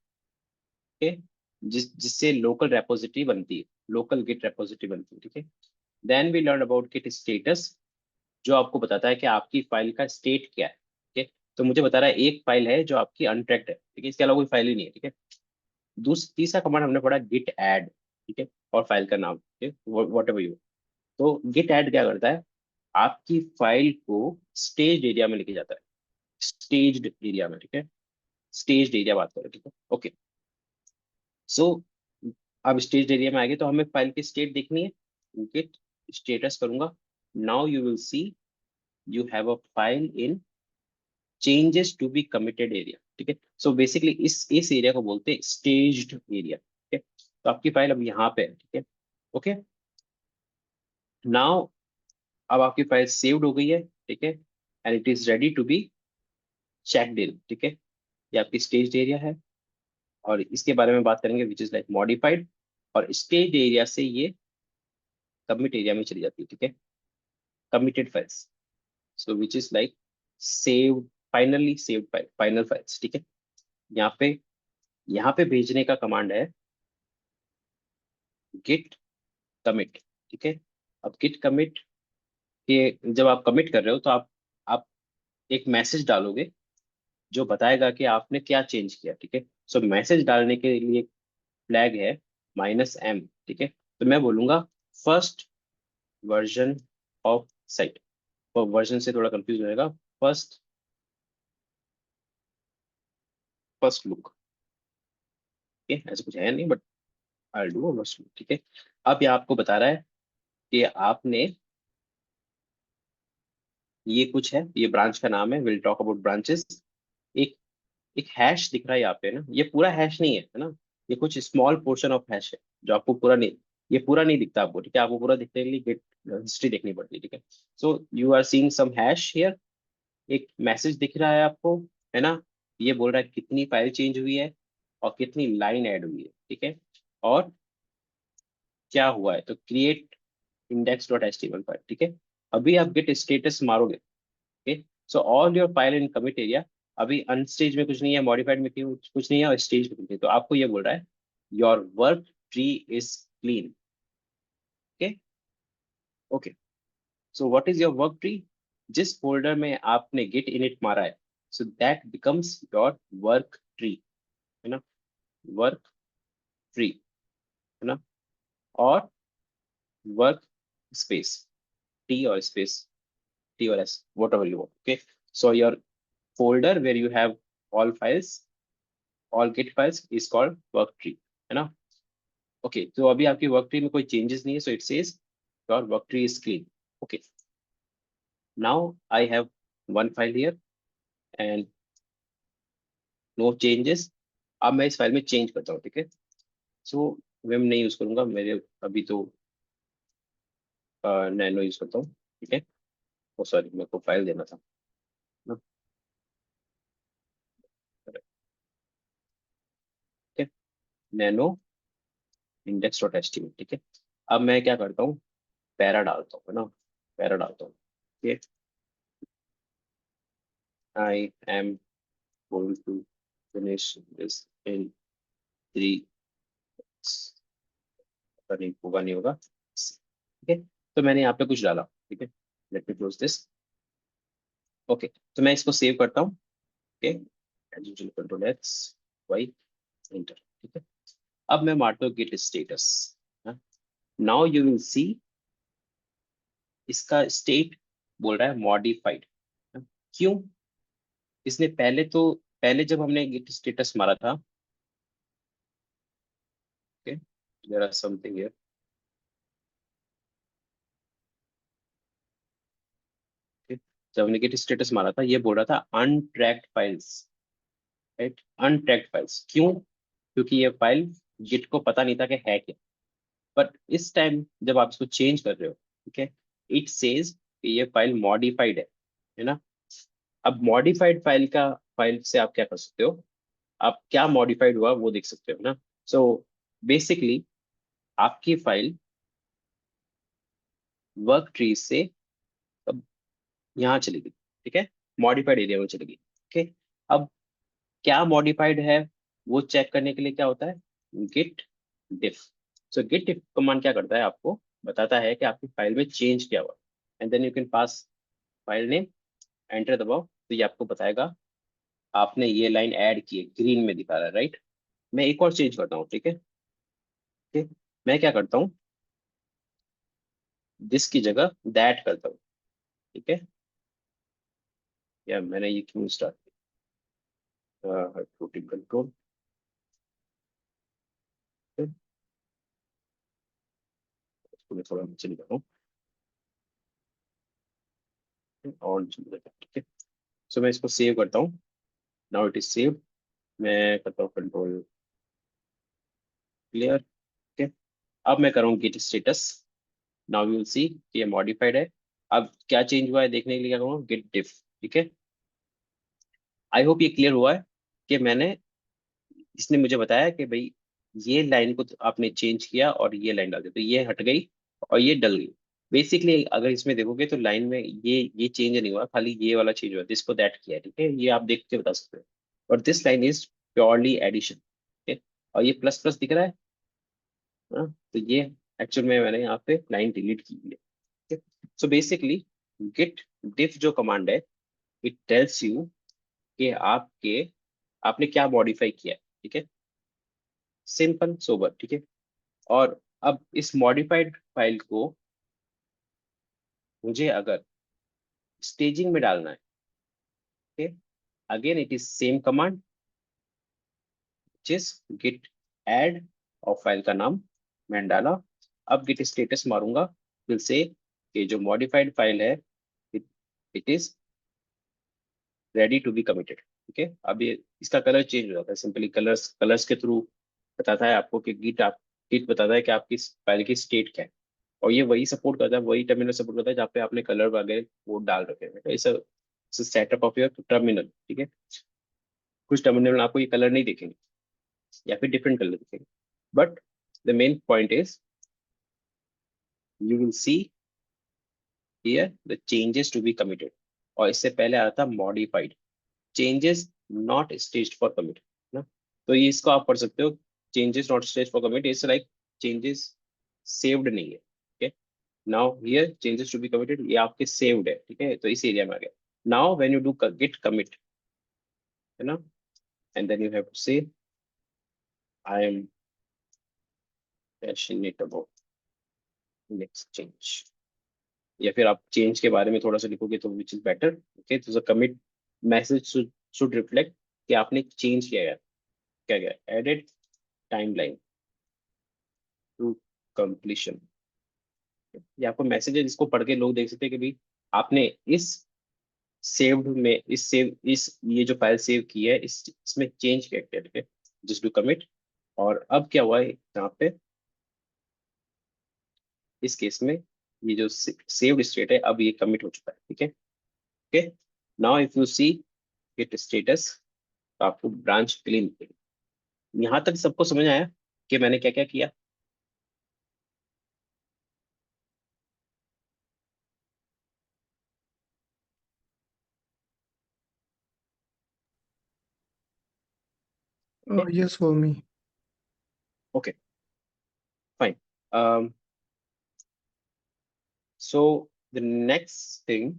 ठीक है, जिससे लोकल रेपोजिटरी बनती है, लोकल गिट रेपोजिटरी बनती है, ठीक है। Then we learn about Git status, जो आपको बताता है कि आपकी फाइल का स्टेट क्या है, ठीक है। तो मुझे बता रहा है एक फाइल है जो आपकी अनट्रैक्ड है, ठीक है, इसके अलावा कोई फाइल ही नहीं है, ठीक है। तीसरा कमांड हमने पढ़ा गिट ऐड, ठीक है, और फाइल का नाम, ठीक है, वॉट एवर यू। तो गिट ऐड क्या करता है, आपकी फाइल को स्टेज एरिया में लेके जाता है, स्टेज्ड एरिया में, ठीक है। स्टेज्ड एरिया बात करें, ठीक है, ओके। सो अब स्टेज्ड एरिया में आएंगे तो हमें फाइल की स्टेट देखनी है, गिट स्टेटस करूंगा। Now you will see you have a file in changes to be committed area, ठीक है। सो बेसिकली इस एरिया को बोलते हैं स्टेज्ड एरिया, ठीक है। तो आपकी फाइल अब यहाँ पे है, ठीक है, ओके। नाउ अब आपकी फाइल सेव्ड हो गई है, ठीक है, and it is ready to be checked in, ठीक है। ये आपकी स्टेज्ड एरिया है, और इसके बारे में बात करेंगे विच इज लाइक मॉडिफाइड, और स्टेज एरिया से ये कमिट एरिया में चली जाती है, ठीक है, committed files. So which is like saved, finally saved file, final files, ठीक है। यहाँ पे भेजने का कमांड है गिट कमिट, ठीक है। अब गिट कमिट के जब आप कमिट कर रहे हो तो आप एक मैसेज डालोगे जो बताएगा कि आपने क्या चेंज किया, ठीक है। सो मैसेज डालने के लिए फ्लैग है -m, ठीक है। तो मैं बोलूंगा फर्स्ट वर्जन ऑफ साइट, तो वर्जन से थोड़ा कंफ्यूज होएगा, फर्स्ट फर्स्ट लुक, ठीक है, ऐसा कुछ है नहीं, but I do first look, ठीक है। अब ये आपको बता रहा है कि आपने, ये कुछ है, ये ब्रांच का नाम है, विल टॉक अबाउट ब्रांचेस। एक एक हैश दिख रहा है यहाँ पे ना, ये पूरा हैश नहीं है, है ना, ये कुछ स्मॉल पोर्शन ऑफ हैश है जो आपको पूरा नहीं, ये पूरा नहीं दिखता आपको, ठीक है, आपको पूरा दिखने के लिए गेट हिस्ट्री देखनी पड़ती है, ठीक है। So you are seeing some hash here, एक मैसेज दिख रहा है आपको, है ना, ये बोल रहा है कितनी फाइल चेंज हुई है और कितनी लाइन ऐड हुई है, ठीक है, और क्या हुआ है, तो create index dot HTML file, ठीक है। अभी आप गेट स्टेटस मारोगे, okay, so all your file in commit area, अभी अनस्टेज में कुछ नहीं है, मॉडिफाइड में कुछ नहीं है, और स्टेज में कुछ नहीं है, तो आपको ये बोल रहा है your work tree is clean, okay. Okay, so what is your work tree, जिस फोल्डर में आपने गेट इनिट मारा है, so that becomes your work tree, है ना, वर्क ट्री, है ना, और वर्क स्पेस, टी और स्पेस, टी और S, what ever you want, okay. So your folder where you have all files, all git files is called work tree, है ना। Okay, तो अभी आपकी वर्क ट्री में कोई चेंजेस नहीं है, so it says your work tree is clean, okay. Now I have one file here and no changes. अब मैं इस फाइल में चेंज करता हूँ, ठीक है। सो विम नहीं यूज करूंगा, मेरे अभी तो नैनो यूज करता हूँ, ठीक है। ओ सॉरी, मेरे को फाइल देना था ना, ठीक है, nano index dot H T M L, ठीक है। अब मैं क्या करता हूँ, पैरा डालता हूँ, है ना, पैरा डालता हूँ, ठीक है। I am going to finish this in 3, पता नहीं होगा नहीं होगा, ठीक है। तो मैंने यहाँ पे कुछ डाला, ठीक है, let me close this, okay. तो मैं इसको सेव करता हूँ, okay, control X Y enter, ठीक है। अब मैं मारता हूँ Git status, now you will see इसका स्टेट बोल रहा है मॉडिफाइड, क्यों, इसने पहले जब हमने गेट स्टेटस मारा था, okay, there are something here, जब हमने गेट स्टेटस मारा था ये बोल रहा था अनट्रैक्ड फाइल्स, राइट, अनट्रैक्ड फाइल्स, क्यों, क्योंकि ये फाइल गिट को पता नहीं था कि है क्या। बट इस टाइम जब आप इसको चेंज कर रहे हो, ठीक है, इट सेज कि ये फाइल मॉडिफाइड है ना। अब मॉडिफाइड फाइल से आप क्या कर सकते हो, आप क्या मॉडिफाइड हुआ वो देख सकते हो ना। सो बेसिकली आपकी फाइल वर्क ट्री से अब यहाँ चलेगी, ठीक है, मॉडिफाइड एरिया में चलेगी, ओके। अब क्या मॉडिफाइड है वो चेक करने के लिए क्या होता है, गिट डिफ। सो गिट डिफ कमांड क्या करता है, आपको बताता है कि आपकी फाइल में चेंज क्या हुआ, and then you can pass file name, enter दबाओ, तो ये आपको बताएगा आपने ये लाइन ऐड की है, ग्रीन में दिखा रहा है, राइट। मैं एक और चेंज करता हूँ, ठीक है, ठीक, मैं क्या करता हूँ, दिस की जगह दैट करता हूँ, ठीक है, या मैंने ये क्यों स्टार्ट किया, रूटिंग कंट्रोल, इसको मैं थोड़ा नीचे निकालता हूँ और ठीक है। सो मैं इसको सेव करता हूँ, नाउ इट इज सेव, मैं करता हूँ कंट्रोल क्लियर, ठीक है। अब मैं करूँ Git status, now you will see कि ये मॉडिफाइड है। अब क्या चेंज हुआ है देखने के लिए क्या करूँगा, गेट डिफ, ठीक है। आई होप ये क्लियर हुआ है कि मैंने, इसने मुझे बताया कि भाई ये लाइन को तो आपने चेंज किया और ये लाइन डाल दी, तो ये हट गई और ये डल गई। बेसिकली अगर इसमें देखोगे तो लाइन में ये चेंज नहीं हुआ, खाली ये वाला चेंज हुआ, जिसको दैट किया है, ठीक है, ये आप देख के बता सकते हो। और this line is purely addition, ठीक है, और ये प्लस प्लस दिख रहा है, हाँ, तो ये एक्चुअल में मैंने यहाँ पे लाइन डिलीट की हुई है। सो बेसिकली गिट डिफ जो कमांड है, इट टेल्स यू कि आपने क्या मॉडिफाई किया है, ठीक है, सिंपल सोबर, ठीक है। और अब इस मॉडिफाइड फाइल को मुझे अगर स्टेजिंग में डालना है, ठीक, again it is same command, जिस गिट ऐड और फाइल का नाम मैंने डाला। अब गिट स्टेटस मारूंगा, फिर से ये जो मॉडिफाइड फाइल है, it is ready to be committed, ठीक है। अब ये इसका कलर चेंज हो जाता है, सिंपली कलर्स कलर्स के थ्रू बताता है आपको कि गिट बताता है कि आपकी फाइल की स्टेट क्या है, और ये वही सपोर्ट करता है, वही टर्मिनल सपोर्ट करता है जहाँ पे आपने कलर वगैरह कोड डाल रखे हैं। It's setup of your terminal, ठीक है। कुछ टर्मिनल में आपको ये कलर नहीं दिखेंगे या फिर डिफरेंट कलर दिखेंगे, but the main point is you will see here the changes to be committed, और इससे पहले आ रहा था modified changes not staged for commit ना। तो ये इसको आप पढ़ सकते हो, changes not stage for commit is like changes saved नहीं है, ठीक है। Now here changes to be committed ये आपके सेव्ड है, ठीक है, तो इस एरिया में आ गया। Now when you do git commit, है ना, and then you have to say I am passionate about next change, या फिर आप चेंज के बारे में थोड़ा सा लिखोगे तो विच इज बेटर, ओके। तो कमिट मैसेज शुड रिफ्लेक्ट कि आपने चेंज किया है, क्या गया, एडेड टाइमलाइन टू कंप्लीशन। ये आपको मैसेज है जिसको पढ़ के लोग देख सकते हैं कि भाई आपने इस सेव्ड में इस ये जो फाइल सेव की है इसमें चेंज किया, ठीक है, जस्ट टू कमिट। और अब क्या हुआ है यहाँ पे इस केस में, ये जो सेव्ड स्टेट है अब ये कमिट हो चुका है, ठीक है। Okay, now if you see Git status, तो आपको ब्रांच क्लीन मिलेगी। यहाँ तक सबको समझ आया कि मैंने क्या क्या किया? Yes, for me. Okay, fine. So the next thing,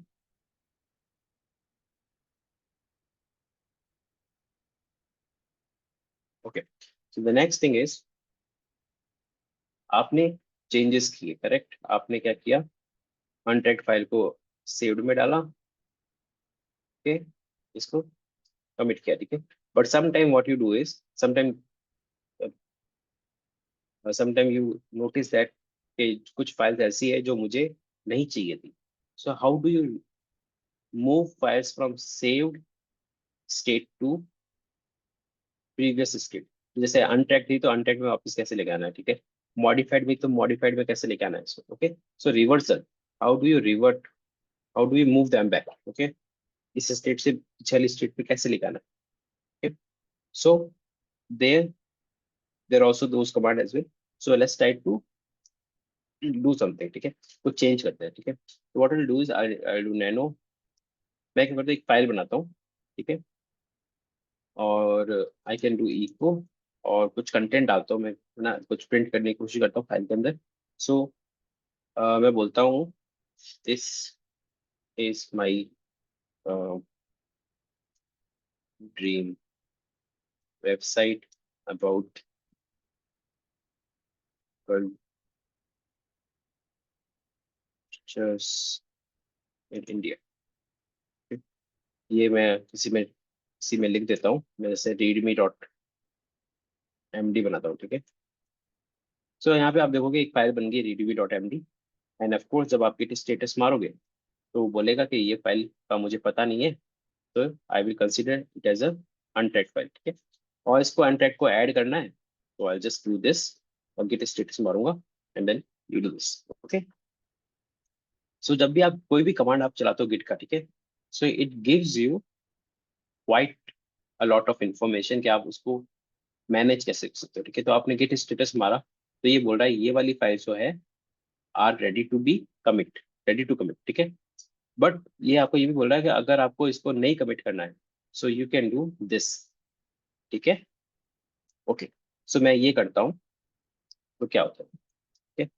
okay, so the next thing is आपने चेंजेस किए, करेक्ट। आपने क्या किया, अनट्रैक्ड फाइल को सेव्ड में डाला, ओके, इसको कमिट किया, ठीक है। But some time what you do is sometime you notice that कि कुछ फाइल्स ऐसी है जो मुझे नहीं चाहिए थी। So how do you move files from saved state to previous state? जैसे अनट्रैक्ड थी तो अनट्रैक्ड में वापस कैसे लेके आना है, ठीक है। मॉडिफाइड भी तो मॉडिफाइड में कैसे लेके आना है इसको, okay. So reversal, how do you revert, how do you move them back, okay. इस स्टेट से पिछली स्टेट पे कैसे लेके आना है, okay? So there also those command as well. So let's try to do something, ठीक है, कुछ चेंज करते हैं, ठीक है। तो what I'll do is I'll do nano, मैं क्या करता हूँ एक फाइल बनाता हूँ, ठीक है, और आई कैन डू इको और कुछ कंटेंट डालता हूँ मैं, है ना, कुछ प्रिंट करने की कोशिश करता हूँ फाइल के अंदर। सो मैं बोलता हूँ this is my dream website about cultures in India. ये मैं किसी में लिख देता हूँ, मैं जैसे readme डॉट एम डी बनाता हूँ, ठीक है। सो यहाँ पे आप देखोगे एक फाइल बन गई readme dot M D, and of course जब आप git स्टेटस मारोगे तो वो बोलेगा कि ये फाइल का मुझे पता नहीं है, तो I will consider it as a untracked file, ठीक है। और इसको अनट्रैक्ड को ऐड करना है तो आई जस्ट डू दिस और git स्टेटस मारूंगा and then you do this, okay. So जब भी आप कोई भी कमांड आप चलाते हो गिट का, ठीक है, so it gives you quite a lot of information कि आप उसको मैनेज कैसे कर सकते हो, ठीक है। तो आपने गेट स्टेटस मारा तो ये बोल रहा है ये वाली फाइल जो है are ready to be commit, ready to commit, ठीक है। बट ये आपको ये भी बोल रहा है कि अगर आपको इसको नहीं कमिट करना है so you can do this, ठीक है, ओके। सो मैं ये करता हूँ तो क्या होता है, ठीक है।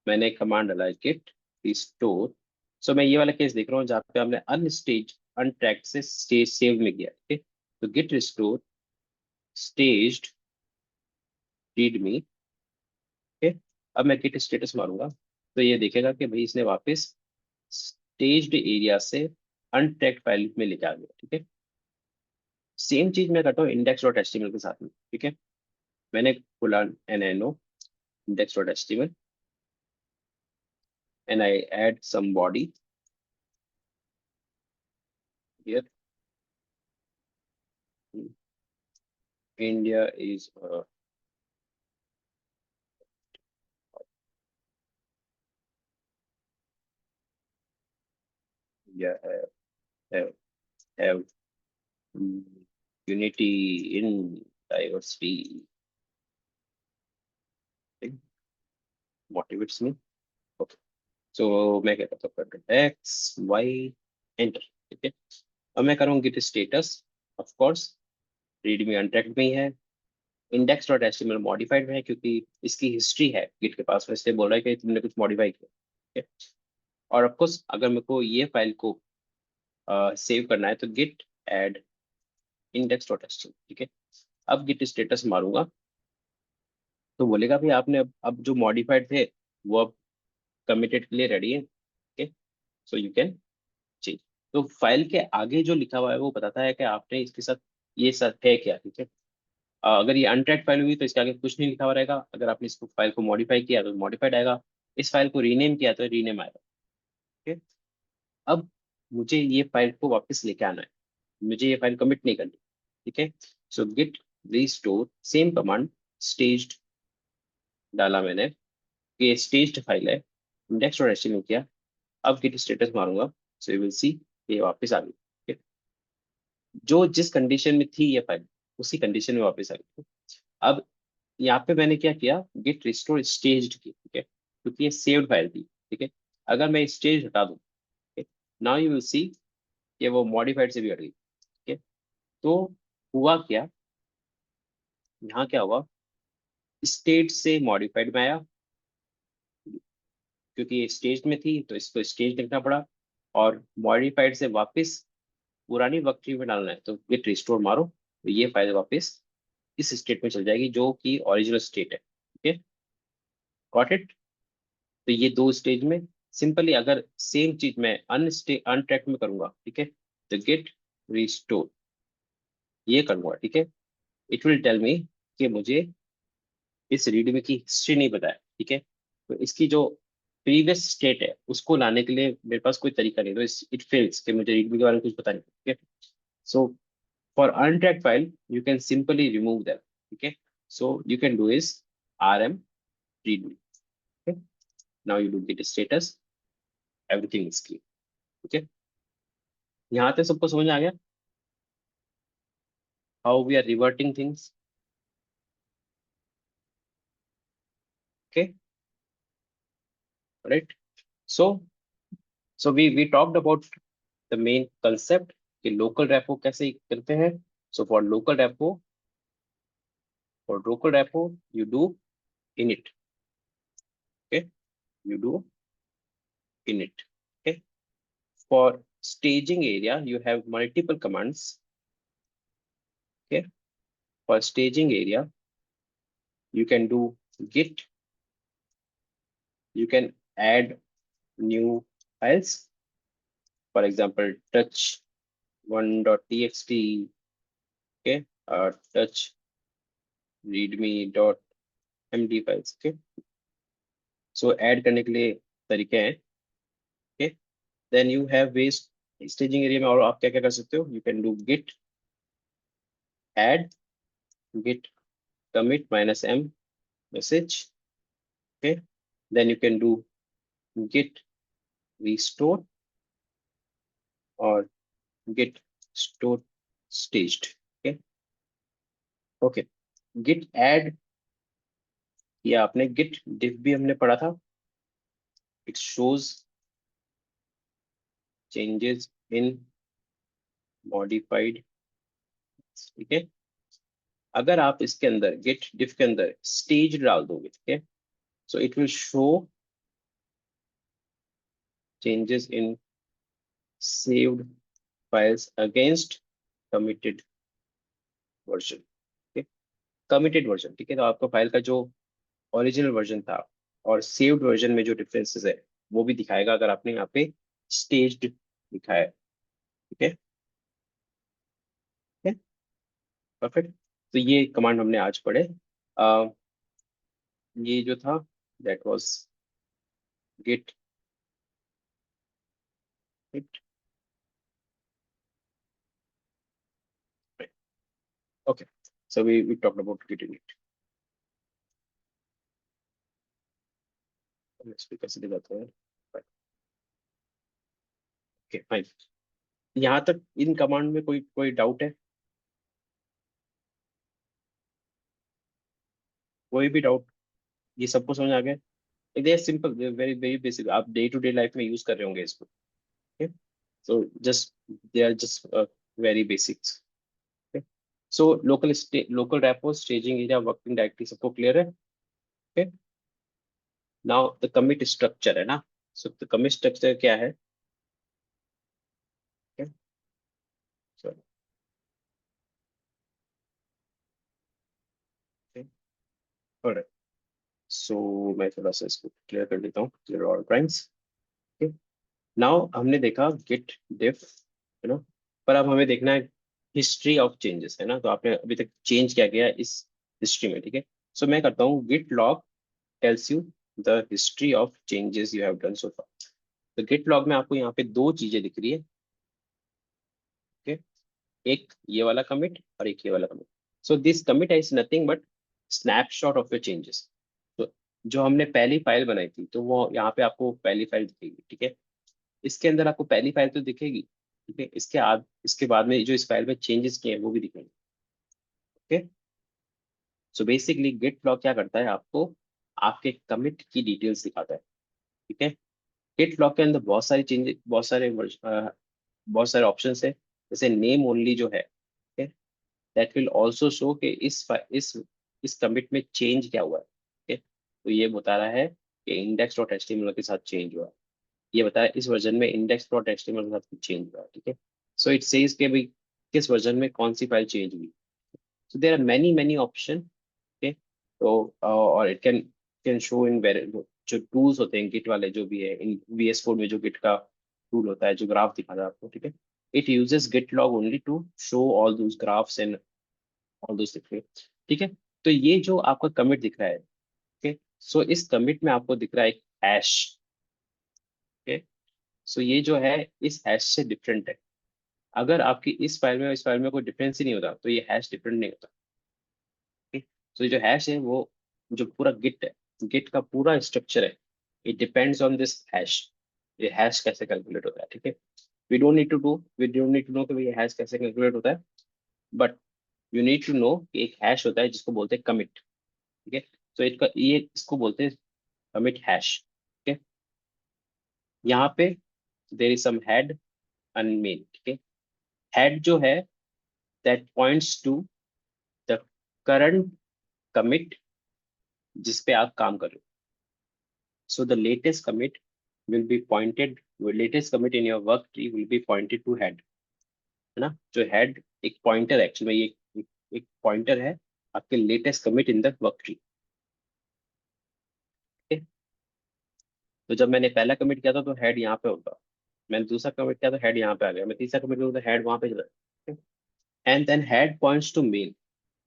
मैंने एक कमांड डाला है गेट रिस्टोर। सो मैं ये वाला केस देख रहा हूँ जहाँ पे हमने अनस्टेज अनट्रैक्ड से स्टेज सेव में किया, ठीक है। तो Git restore staged readme, okay. अब मैं गेट स्टेटस मारूंगा तो ये देखेगा कि भाई इसने वापस स्टेज्ड एरिया से अनटैग्ड फाइल में लेके आ गया, ठीक है। सेम चीज मैं करता हूँ इंडेक्स डॉट एचटीएमएल के साथ में, ठीक है। मैंने खोला nno index dot html and I add some body here. India is a Yeah, have mm, unity in diversity. It motivates me. Okay. So मैं क्या करता हूँ, x y enter. ठीक है, अब मैं करूँगी git status. Of course readme untracked में ही है, इंडेक्स डॉट एचटीएमएल मॉडिफाइड में है क्योंकि इसकी हिस्ट्री है गिट के पास, वैसे बोल रहा है कि तुमने कुछ मॉडिफाई किया. ठीक है, और ऑफ कोर्स अगर मेरे को ये फाइल को सेव करना है तो Git add index dot HTML. ठीक है, अब गिट स्टेटस मारूंगा तो बोलेगा भाई आपने अब जो मॉडिफाइड थे वो अब कमिटेड के लिए रेडी है. Okay, so you can change. तो फाइल के आगे जो लिखा हुआ है वो बताता है कि आपने इसके साथ ये साथ है क्या. ठीक है, अगर ये अनट्रैक्ड फाइल हुई तो इसके आगे कुछ नहीं लिखा हुआ रहेगा. अगर आपने इसको फाइल को मॉडिफाई किया तो मॉडिफाइड आएगा, इस फाइल को रीनेम किया तो रीनेम आएगा. ओके, अब मुझे ये फाइल को वापस लेके आना है, मुझे ये फाइल कमिट नहीं करनी. ठीक है, so git restore same command staged डाला मैंने कि ये स्टेज्ड फाइल है, इंडेक्स और एचटीएमएल किया. अब गिट स्टेटस मारूंगा सो यू विल सी ये वापस आ गई. ठीक है? जो जिस कंडीशन में थी ये फाइल उसी कंडीशन में वापस आ गई. अब यहाँ पे मैंने क्या किया, गेट रिस्टोर स्टेज्ड की. ठीक है, क्योंकि ये सेव्ड फाइल थी. ठीक है, अगर मैं स्टेज हटा दूं, नाउ यू विल सी कि वो मॉडिफाइड से भी हट गई. ठीक है, तो हुआ क्या, यहाँ क्या हुआ, स्टेट से मॉडिफाइड में आया क्योंकि ये स्टेज में थी तो इसको स्टेज लिखना पड़ा, और मॉडिफाइड से वापस पुरानी वर्कट्री में डालना है तो गेट रिस्टोर मारो तो ये फाइल वापस इस स्टेट में चल जाएगी जो कि ओरिजिनल स्टेट है. ठीक है, गॉट इट. तो ये दो स्टेज में सिंपली अगर सेम चीज मैं अनट्रैक में करूंगा, ठीक है, तो गेट रिस्टोर ये करूंगा. ठीक है, इट विल टेल मी कि मुझे इस रीडमी की हिस्ट्री नहीं पता है. ठीक है, तो इसकी जो प्रीवियस स्टेट है उसको लाने के लिए मेरे पास कोई तरीका नहीं, तो इट फेल्स कि मुझे रीडमी के बारे में कुछ पता नहीं. ठीक है, so for untracked file you can simply remove that. ठीक है, so you can do is rm readme. Okay, now you do git status, everything is clear. Okay, यहाँ तक सबको समझ आ गया how we are reverting things. Okay, right. So we talked about the main concept कि local repo कैसे करते हैं. So for local repo you do init. Okay, you do init. Okay, for staging area you have multiple commands. Okay, for staging area you can do git, you can add new files, for example touch 1.txt. Okay, touch readme.md files. Okay, so add करने के लिए तरीके हैं. Okay, then you have ways staging area में, और आप क्या क्या कर सकते हो, you can do git add, git commit -m message. Okay, then you can do git restore or git store staged. Okay, okay, git add या आपने git diff भी हमने पढ़ा था. It shows changes in modified. ठीक है, अगर आप इसके अंदर git diff के अंदर स्टेज डाल दोगे, ठीक है, so it will show changes in saved files against committed version. ठीक है, committed version. ठीक है, तो आपका फाइल का जो ओरिजिनल वर्जन था और सेव्ड वर्जन में जो डिफरेंसेस है वो भी दिखाएगा अगर आपने यहाँ पे स्टेज्ड लिखा है. ठीक है, परफेक्ट. तो ये कमांड हमने आज पढ़े. अ, ये जो था that was git it. Okay, so we talked about git init. Next पे कैसे दिखाते हैं. Okay fine. यहाँ तक इन कमांड में कोई कोई डाउट है? कोई भी डाउट? ये सबको समझ आ गया? ये सिंपल, वेरी वेरी बेसिक, आप डे टू डे लाइफ में यूज कर रहे होंगे इसको। Okay, so just they are just very basics. Okay, so local repo, staging area, working directory, सबको क्लियर है? Okay, now the commit structure है ना। सो द कमिट स्ट्रक्चर क्या है? ओके, सो ऑलराइट, सो मैं थोड़ा सा इसको क्लियर कर देता हूँ, clear all primes. Okay, now हमने देखा गिट डिफ, है ना, पर अब हमें देखना है हिस्ट्री ऑफ चेंजेस, है ना। तो आपने अभी तक चेंज क्या किया इस हिस्ट्री में, ठीक है। सो मैं करता हूँ git log tells you the history of changes you have done so far. तो गिट लॉग में आपको यहाँ पे दो चीजें दिख रही है। ओके, एक ये वाला कमिट और एक ये वाला commit. So this commit is nothing but snapshot of your changes. तो जो हमने पहली फाइल बनाई थी, तो वो यहाँ पे आपको पहली फाइल दिखेगी, ठीक है। इसके अंदर आपको पहली फाइल तो दिखेगी, ठीक है। इसके बाद में जो इस फाइल में चेंजेस किए हैं वो भी दिखेंगे। Okay, so basically Git log क्या करता है, आपको आपके कमिट की डिटेल्स दिखाता है, ठीक है। गिट लॉग के अंदर बहुत सारी चेंजेस, बहुत सारे ऑप्शंस है। जैसे नेम ओनली जो है, ठीक है, दैट विल आल्सो शो कि इस कमिट में चेंज क्या हुआ है, ठीक है। तो ये बता रहा है कि इंडेक्स डॉट एचटीएमएल के साथ चेंज हुआ है। ये बताया इस वर्जन में इंडेक्स डॉट एचटीएमएल के साथ कुछ चेंज हुआ है, ठीक है। सो इट सेज के भाई किस वर्जन में कौन सी फाइल चेंज हुई। So there are many many option, okay. तो और इट कैन शो इन जो टूल्स होते हैं गिट वाले जो भी है, इन VS कोड में जो गिट का टूल होता है जो ग्राफ दिखाता है आपको, ठीक है। It uses git log only to show all those graphs and all those things, ठीक है। तो ये जो आपका कमिट दिख रहा है, ओके, सो इस कमिट में आपको दिख रहा है एक हैश, ओके। सो ये जो है इस हैश से डिफरेंट है। अगर आपकी इस फाइल में और इस फाइल में कोई डिफरेंस ही नहीं होता तो ये हैश डिफरेंट नहीं होता, ठीक। तो ये जो हैश है वो जो पूरा गिट है, गिट का पूरा स्ट्रक्चर है, it depends on this hash. ये हैश कैसे कैलकुलेट होता है, ठीक है। We don't need to know कि ये हैश कैसे कैलकुलेट होता है, but you need to know कि एक हैश होता है जिसको बोलते हैं कमिट, ठीक है। तो इसको बोलते हैं कमिट हैश, ठीक है। यहाँ पे there is some head and main, ठीक है। हेड जो है that points to the current commit जिस पे आप काम कर रहे हो। So the latest commit in your work tree will be pointed to head, है ना। जो हेड एक पॉइंटर एक्चुअली में, ये एक पॉइंटर है आपके latest commit in the work tree. तो जब मैंने पहला कमिट किया था तो हेड यहाँ पे होगा, मैंने दूसरा कमिट किया तो हेड यहाँ पे आ गया, मैं तीसरा कमिट किया तो हेड वहां पे चला गया। And then head points to main,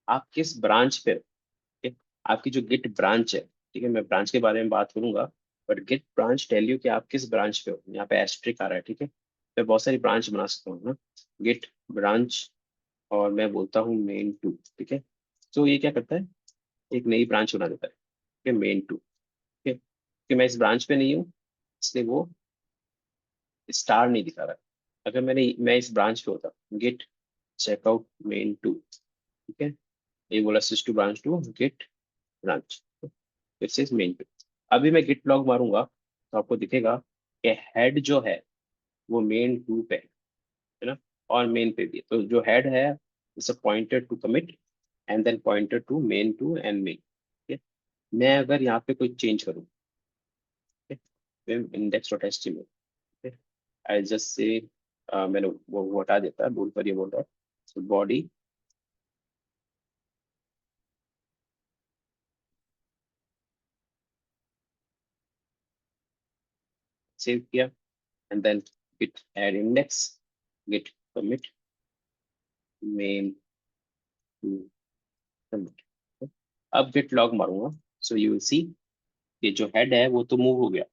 आप किस ब्रांच पे हो, ठीक है? आपकी जो गिट ब्रांच है, ठीक है, मैं ब्रांच के बारे में बात करूंगा, but git branch tell you कि आप किस ब्रांच पे हो। यहाँ पे एस्ट्रिक आ रहा है, ठीक है। मैं बहुत सारी ब्रांच बना सकता हूँ ना, गिट ब्रांच, और मैं बोलता हूँ मेन टू, ठीक है। तो ये क्या करता है, एक नई ब्रांच बना देता है, ठीक है, मेन टू, ठीक है। कि मैं इस ब्रांच पे नहीं हूँ इसलिए वो स्टार नहीं दिखा रहा है। अगर मैं इस ब्रांच पे होता, गिट चेकआउट मेन टू, ठीक है, ये बोला switch to branch two git branch, this is main two. अभी मैं गिट लॉग मारूंगा तो आपको दिखेगा कि हेड जो है वो मेन टू पे है ना, और मेन पे भी है। तो जो हेड है it's pointed to commit and then pointed to main two and main, ठीक है। मैं अगर यहाँ पे कोई चेंज करूँ, index dot HTML, I just say मैंने वो हटा देता है, बोल पर ये बोल रहा है। सो बॉडी सेव किया and then git add index, git commit main to commit। अब git log मारूंगा, सो यू विल सी कि जो हेड है वो तो मूव हो गया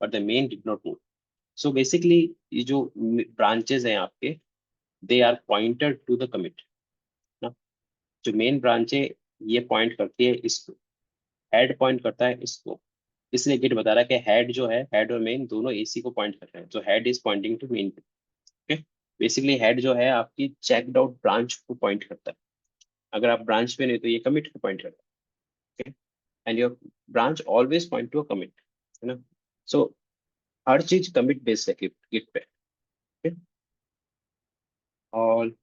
but the main did not move. So basically ये जो ब्रांचेस हैं आपके, they are pointer to the commit ना। जो मेन ब्रांच है ये पॉइंट करती है इसको, हेड पॉइंट करता है इसको, इसलिए गिट बता रहा है कि हेड जो है, हेड और मेन दोनों एसी को पॉइंट कर रहे हैं, तो head is pointing to main. Okay, basically head जो है आपकी चेक्ड आउट ब्रांच को पॉइंट करता है। अगर आप ब्रांच पे नहीं तो ये कमिट को पॉइंट करता है। And your branch always point to a commit, है ना। सो हर चीज कमिट बेस्ड है गिट पे। All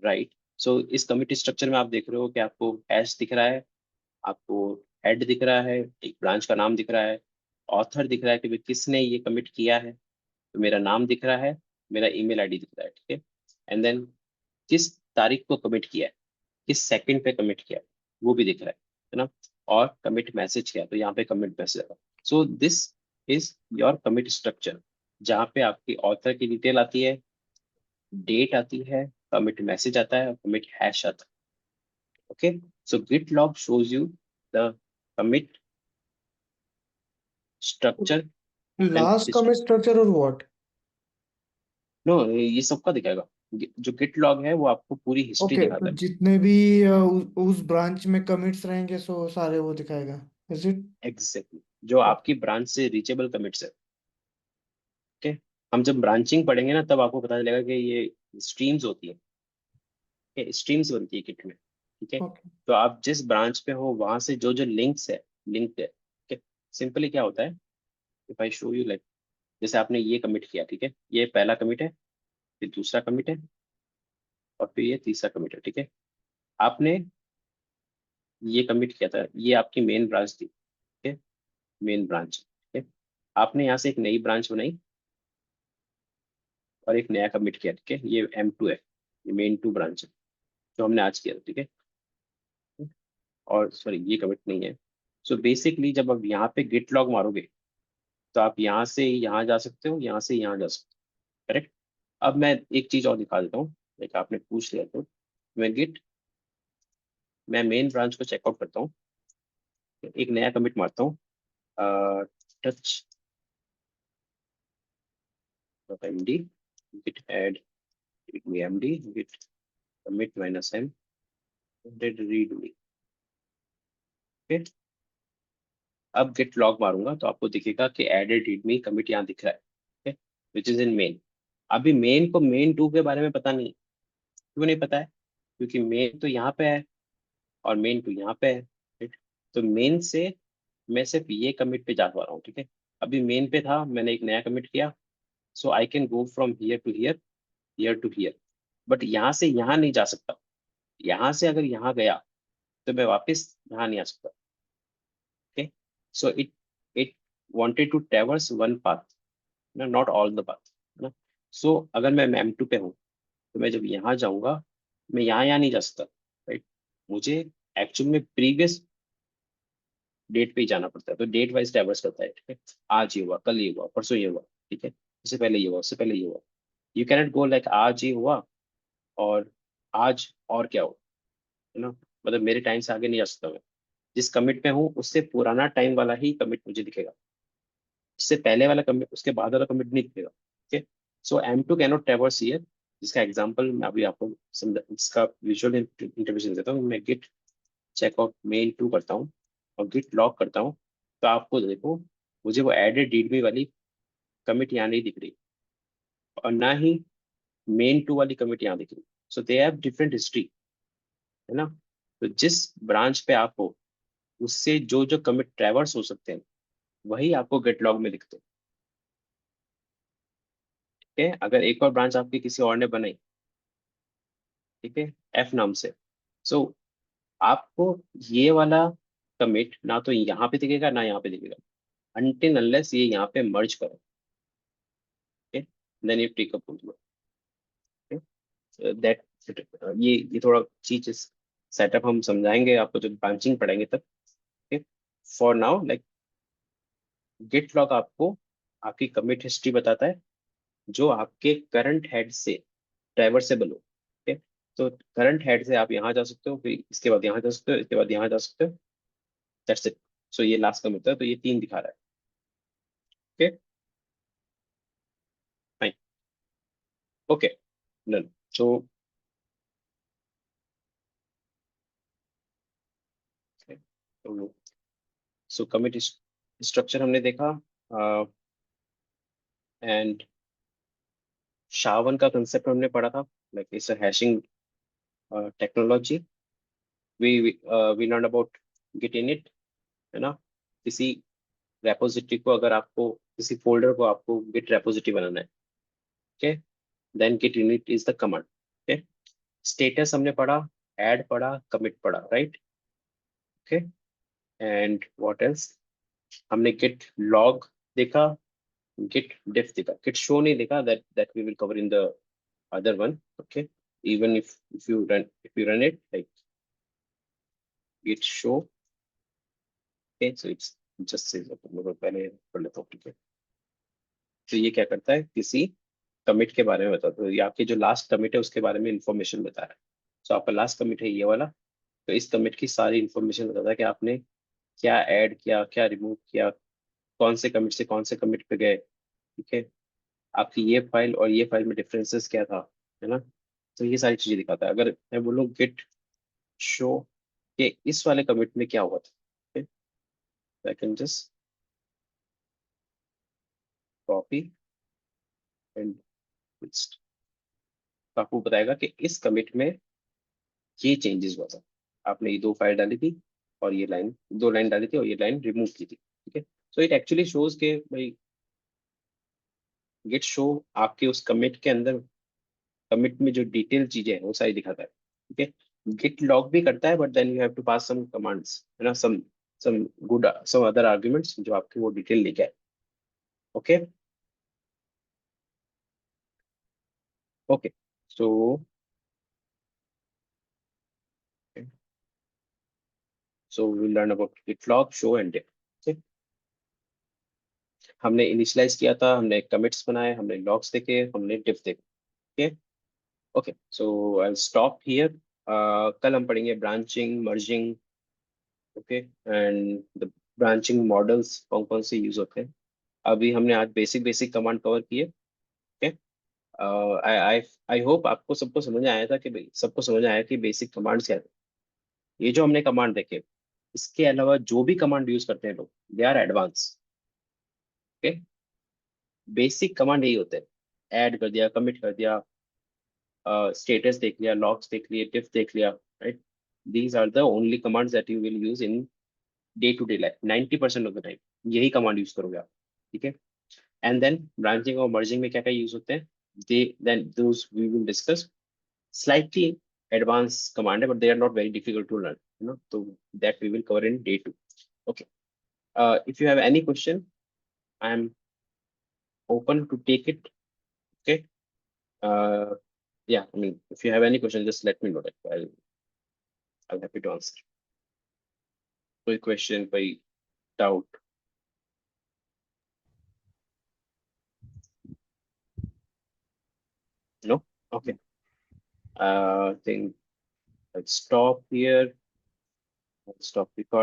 right. सो इस कमिट स्ट्रक्चर में आप देख रहे हो कि आपको हैश दिख रहा है, आपको हेड दिख रहा है, एक ब्रांच का नाम दिख रहा है, ऑथर दिख रहा है कि भाई किसने ये कमिट किया है, तो मेरा नाम दिख रहा है, मेरा ईमेल आईडी दिख रहा है, ठीक है। एंड देन किस तारीख को कमिट किया है, किस सेकंड पे कमिट किया है, वो भी दिख रहा है ना। और कमिट मैसेज किया तो यहाँ पे कमिट मैसेज आएगा। सो this is your commit structure, जहाँ पे आपकी ऑथर की डिटेल आती है, डेट आती है, कमिट मैसेज आता है और कमिट हैश आता है। Okay, so git log shows you the commit structure and last history. Commit structure और व्हाट? नो, ये सबका दिखाएगा। जो गिट लॉग है वो आपको पूरी हिस्ट्री ओके, तो दिखाता है। जितने भी उस ब्रांच में कमिट्स रहेंगे सो सारे वो दिखाएगा, इज इट? एग्जैक्टली, जो आपकी ब्रांच से रीचेबल कमिट्स है। ओके, हम जब ब्रांचिंग पढ़ेंगे ना तब आपको पता चलेगा कि ये स्ट्रीम्स होती है, स्ट्रीम्स बनती है किट में, ठीक है। ओके। तो आप जिस ब्रांच पे हो वहां से जो जो लिंक्स है, लिंक है, ठीक है। सिंपली क्या होता है, if I show you like, जैसे आपने ये कमिट किया, ठीक है, ये पहला कमिट है, फिर दूसरा कमिट है, और फिर ये तीसरा कमिट है, ठीक है। आपने ये कमिट किया था, ये आपकी मेन ब्रांच थी, ठीक है, मेन ब्रांच, ठीक है। आपने यहाँ से एक नई ब्रांच बनाई और एक नया कमिट किया, ठीक है, ये M2 है, ये मेन टू ब्रांच है जो हमने आज किया था, ठीक है। और सॉरी, ये कमिट नहीं है। सो बेसिकली जब आप यहाँ पे गिट लॉग मारोगे तो आप यहाँ से यहाँ जा सकते हो, यहाँ से यहाँ जा सकते हो, करेक्ट। अब मैं एक चीज और दिखा देता हूँ, लाइक आपने पूछ लिया तो मैं मेन ब्रांच को चेकआउट करता हूँ, एक नया कमिट मारता हूँ, touch md git add md git commit -m did read me। Okay, अब गिट लॉग मारूंगा तो आपको दिखेगा कि एडेड रीडमी कमिट यहाँ दिख रहा है, विच इज इन मेन। अभी मेन को मेन टू के बारे में पता नहीं, क्यों नहीं पता है, क्योंकि मेन तो यहाँ पे है और मेन टू यहाँ पे है, right? तो मेन से मैं सिर्फ ये कमिट पे जा पा रहा हूँ, ठीक है। अभी मेन पे था, मैंने एक नया कमिट किया, so I can go from here to here, here to here, but यहाँ से यहाँ नहीं जा सकता। यहाँ से अगर यहाँ गया तो मैं वापस यहाँ नहीं आ सकता। Okay, so it wanted to traverse one path, ना, नॉट ऑल द पाथ, है ना। सो अगर मैं M2 पे हूँ तो मैं जब यहाँ जाऊंगा, मैं यहाँ नहीं जा सकता, राइट। मुझे एक्चुअल में प्रीवियस डेट पे ही जाना पड़ता है, तो डेट वाइज डाइवर्स करता है, ठीक है। आज ये हुआ, कल ये हुआ, परसों ये हुआ, ठीक है, उससे पहले ये हुआ, उससे पहले ये हुआ। यू कैनट गो लाइक आज ये हुआ और आज और क्या हुआ, है ना। मतलब मेरे टाइम से आगे नहीं जा सकता मैं, जिस कमिट पे हूँ उससे पुराना टाइम वाला ही कमिट मुझे दिखेगा, उससे पहले वाला कमिट, उसके बाद वाला कमिट नहीं दिखेगा, ठीक है। सो M2 कैनॉट ट्रैवर्स हियर, जिसका एग्जांपल मैं अभी आपको समझा, इसका विजुअल इंटरप्रिटेशन देता हूँ। मैं गिट चेकआउट मेन टू करता हूँ और गिट लॉक करता हूँ, तो आपको देखो मुझे वो एडेड रीडमी वाली कमिट यहाँ नहीं दिख रही और ना ही मेन टू वाली कमिट यहाँ दिख रही। सो दे हैव डिफरेंट हिस्ट्री, है ना। तो जिस ब्रांच पे आप हो उससे जो जो कमिट ट्रैवर्स हो सकते हैं वही आपको गिट लॉग में दिखते हैं, ठीक है। अगर एक और ब्रांच आपकी किसी और ने बनाई, ठीक है, F नाम से, सो आपको ये वाला कमिट ना तो यहाँ पे दिखेगा ना यहाँ पे दिखेगा, अनटिल अनलेस ये यहाँ पे मर्ज करो, okay, then you take up, that, ये थोड़ा चीज सेटअप हम समझाएंगे आपको जब ब्रांचिंग पढ़ेंगे तब, okay. For now like git log आपको आपकी कमिट हिस्ट्री बताता है जो आपके करंट हेड से डाइवर्सेबल हो, ठीक है। तो करंट हेड से आप यहाँ जा सकते हो, फिर इसके बाद यहाँ जा सकते हो, इसके बाद यहाँ जा सकते हो, दैट्स इट। सो ये लास्ट कमिट है, तो ये तीन दिखा रहा है, okay, fine, okay, done. So commit structure हमने देखा, एंड SHA-1 का कंसेप्ट हमने पढ़ा था, like it's a hashing technology. We learn about git init, है ना। किसी रेपोजिटरी को, अगर आपको किसी फोल्डर को आपको गिट रेपोजिटरी बनाना है, okay, then git init is the command. Okay, status हमने पढ़ा, ऐड पढ़ा, कमिट पढ़ा, right. Okay, and what else, हमने गिट लॉग देखा, गिट डिफ देखा, गिट शो नहीं देखा, that we will cover in the other one. Okay, even if you run it like git show, okay, so it's just says पहले पढ़ लेता हूँ, ठीक है। तो ये क्या करता है, किसी कमिट के बारे में बताता है, ये आपके जो लास्ट कमिट है उसके बारे में इंफॉर्मेशन बता रहा है। तो आपका लास्ट कमिट है ये वाला, तो इस कमिट की सारी इंफॉर्मेशन बताता है कि आपने क्या ऐड किया, क्या रिमूव किया, कौन से कमिट से कौन से कमिट पे गए, ठीक है, आपकी ये फाइल और ये फाइल में डिफरेंसेस क्या था, है ना। तो ये सारी चीजें दिखाता है। अगर मैं बोलूँ गिट शो कि इस वाले कमिट में क्या हुआ था, I can just copy and paste, तो आपको बताएगा कि इस कमिट में ये चेंजेस हुआ था, आपने ये दो फाइल डाली थी और ये लाइन, दो लाइन डाली थी और ये लाइन रिमूव की थी, ठीक है। सो इट एक्चुअली शोज के भाई गेट शो आपके उस कमिट के अंदर, कमिट में जो डिटेल चीजें हैं वो सारी दिखाता है, ठीक है। गिट लॉग भी करता है, but then you have to pass some commands, है ना, some good some other arguments जो आपके वो डिटेल लेके आए। Okay, okay, so we learn about git log, show and diff। ठीक, हमने इनिशियलाइज किया था, हमने कमिट्स बनाए, हमने लॉग्स देखे, हमने डिफ देखे। Okay, okay, so I stop here. कल हम पढ़ेंगे branching, merging, okay, and the branching models कौन कौन से यूज होते हैं। अभी हमने आज बेसिक बेसिक कमांड कवर किए। Okay, I I I hope आपको सबको समझ में आया था कि भाई सबको समझ में आया कि बेसिक कमांड्स क्या है। ये जो हमने कमांड देखे, इसके अलावा जो भी कमांड यूज करते हैं लोग, they are advance. Okay, basic command यही होते हैं, ऐड कर दिया, कमिट कर दिया, स्टेटस देख लिया, लॉग्स देख लिए, डिफ देख लिया, right. These are the only commands that you will use in day to day life, 90% of the time यही कमांड यूज करोगे आप, ठीक है। एंड देन ब्रांचिंग और मर्जिंग में क्या क्या यूज होते हैं, they then those we will discuss. Slightly advance command है, but they are not very difficult to learn, you know, तो that we will cover in day two. Okay, if you have any question, I am open to take it. Okay. Uh, yeah, I mean, if you have any question, just let me know. That I'll happy to answer. कोई question, कोई doubt? No? Okay. I think I'll stop here. I'll stop recording.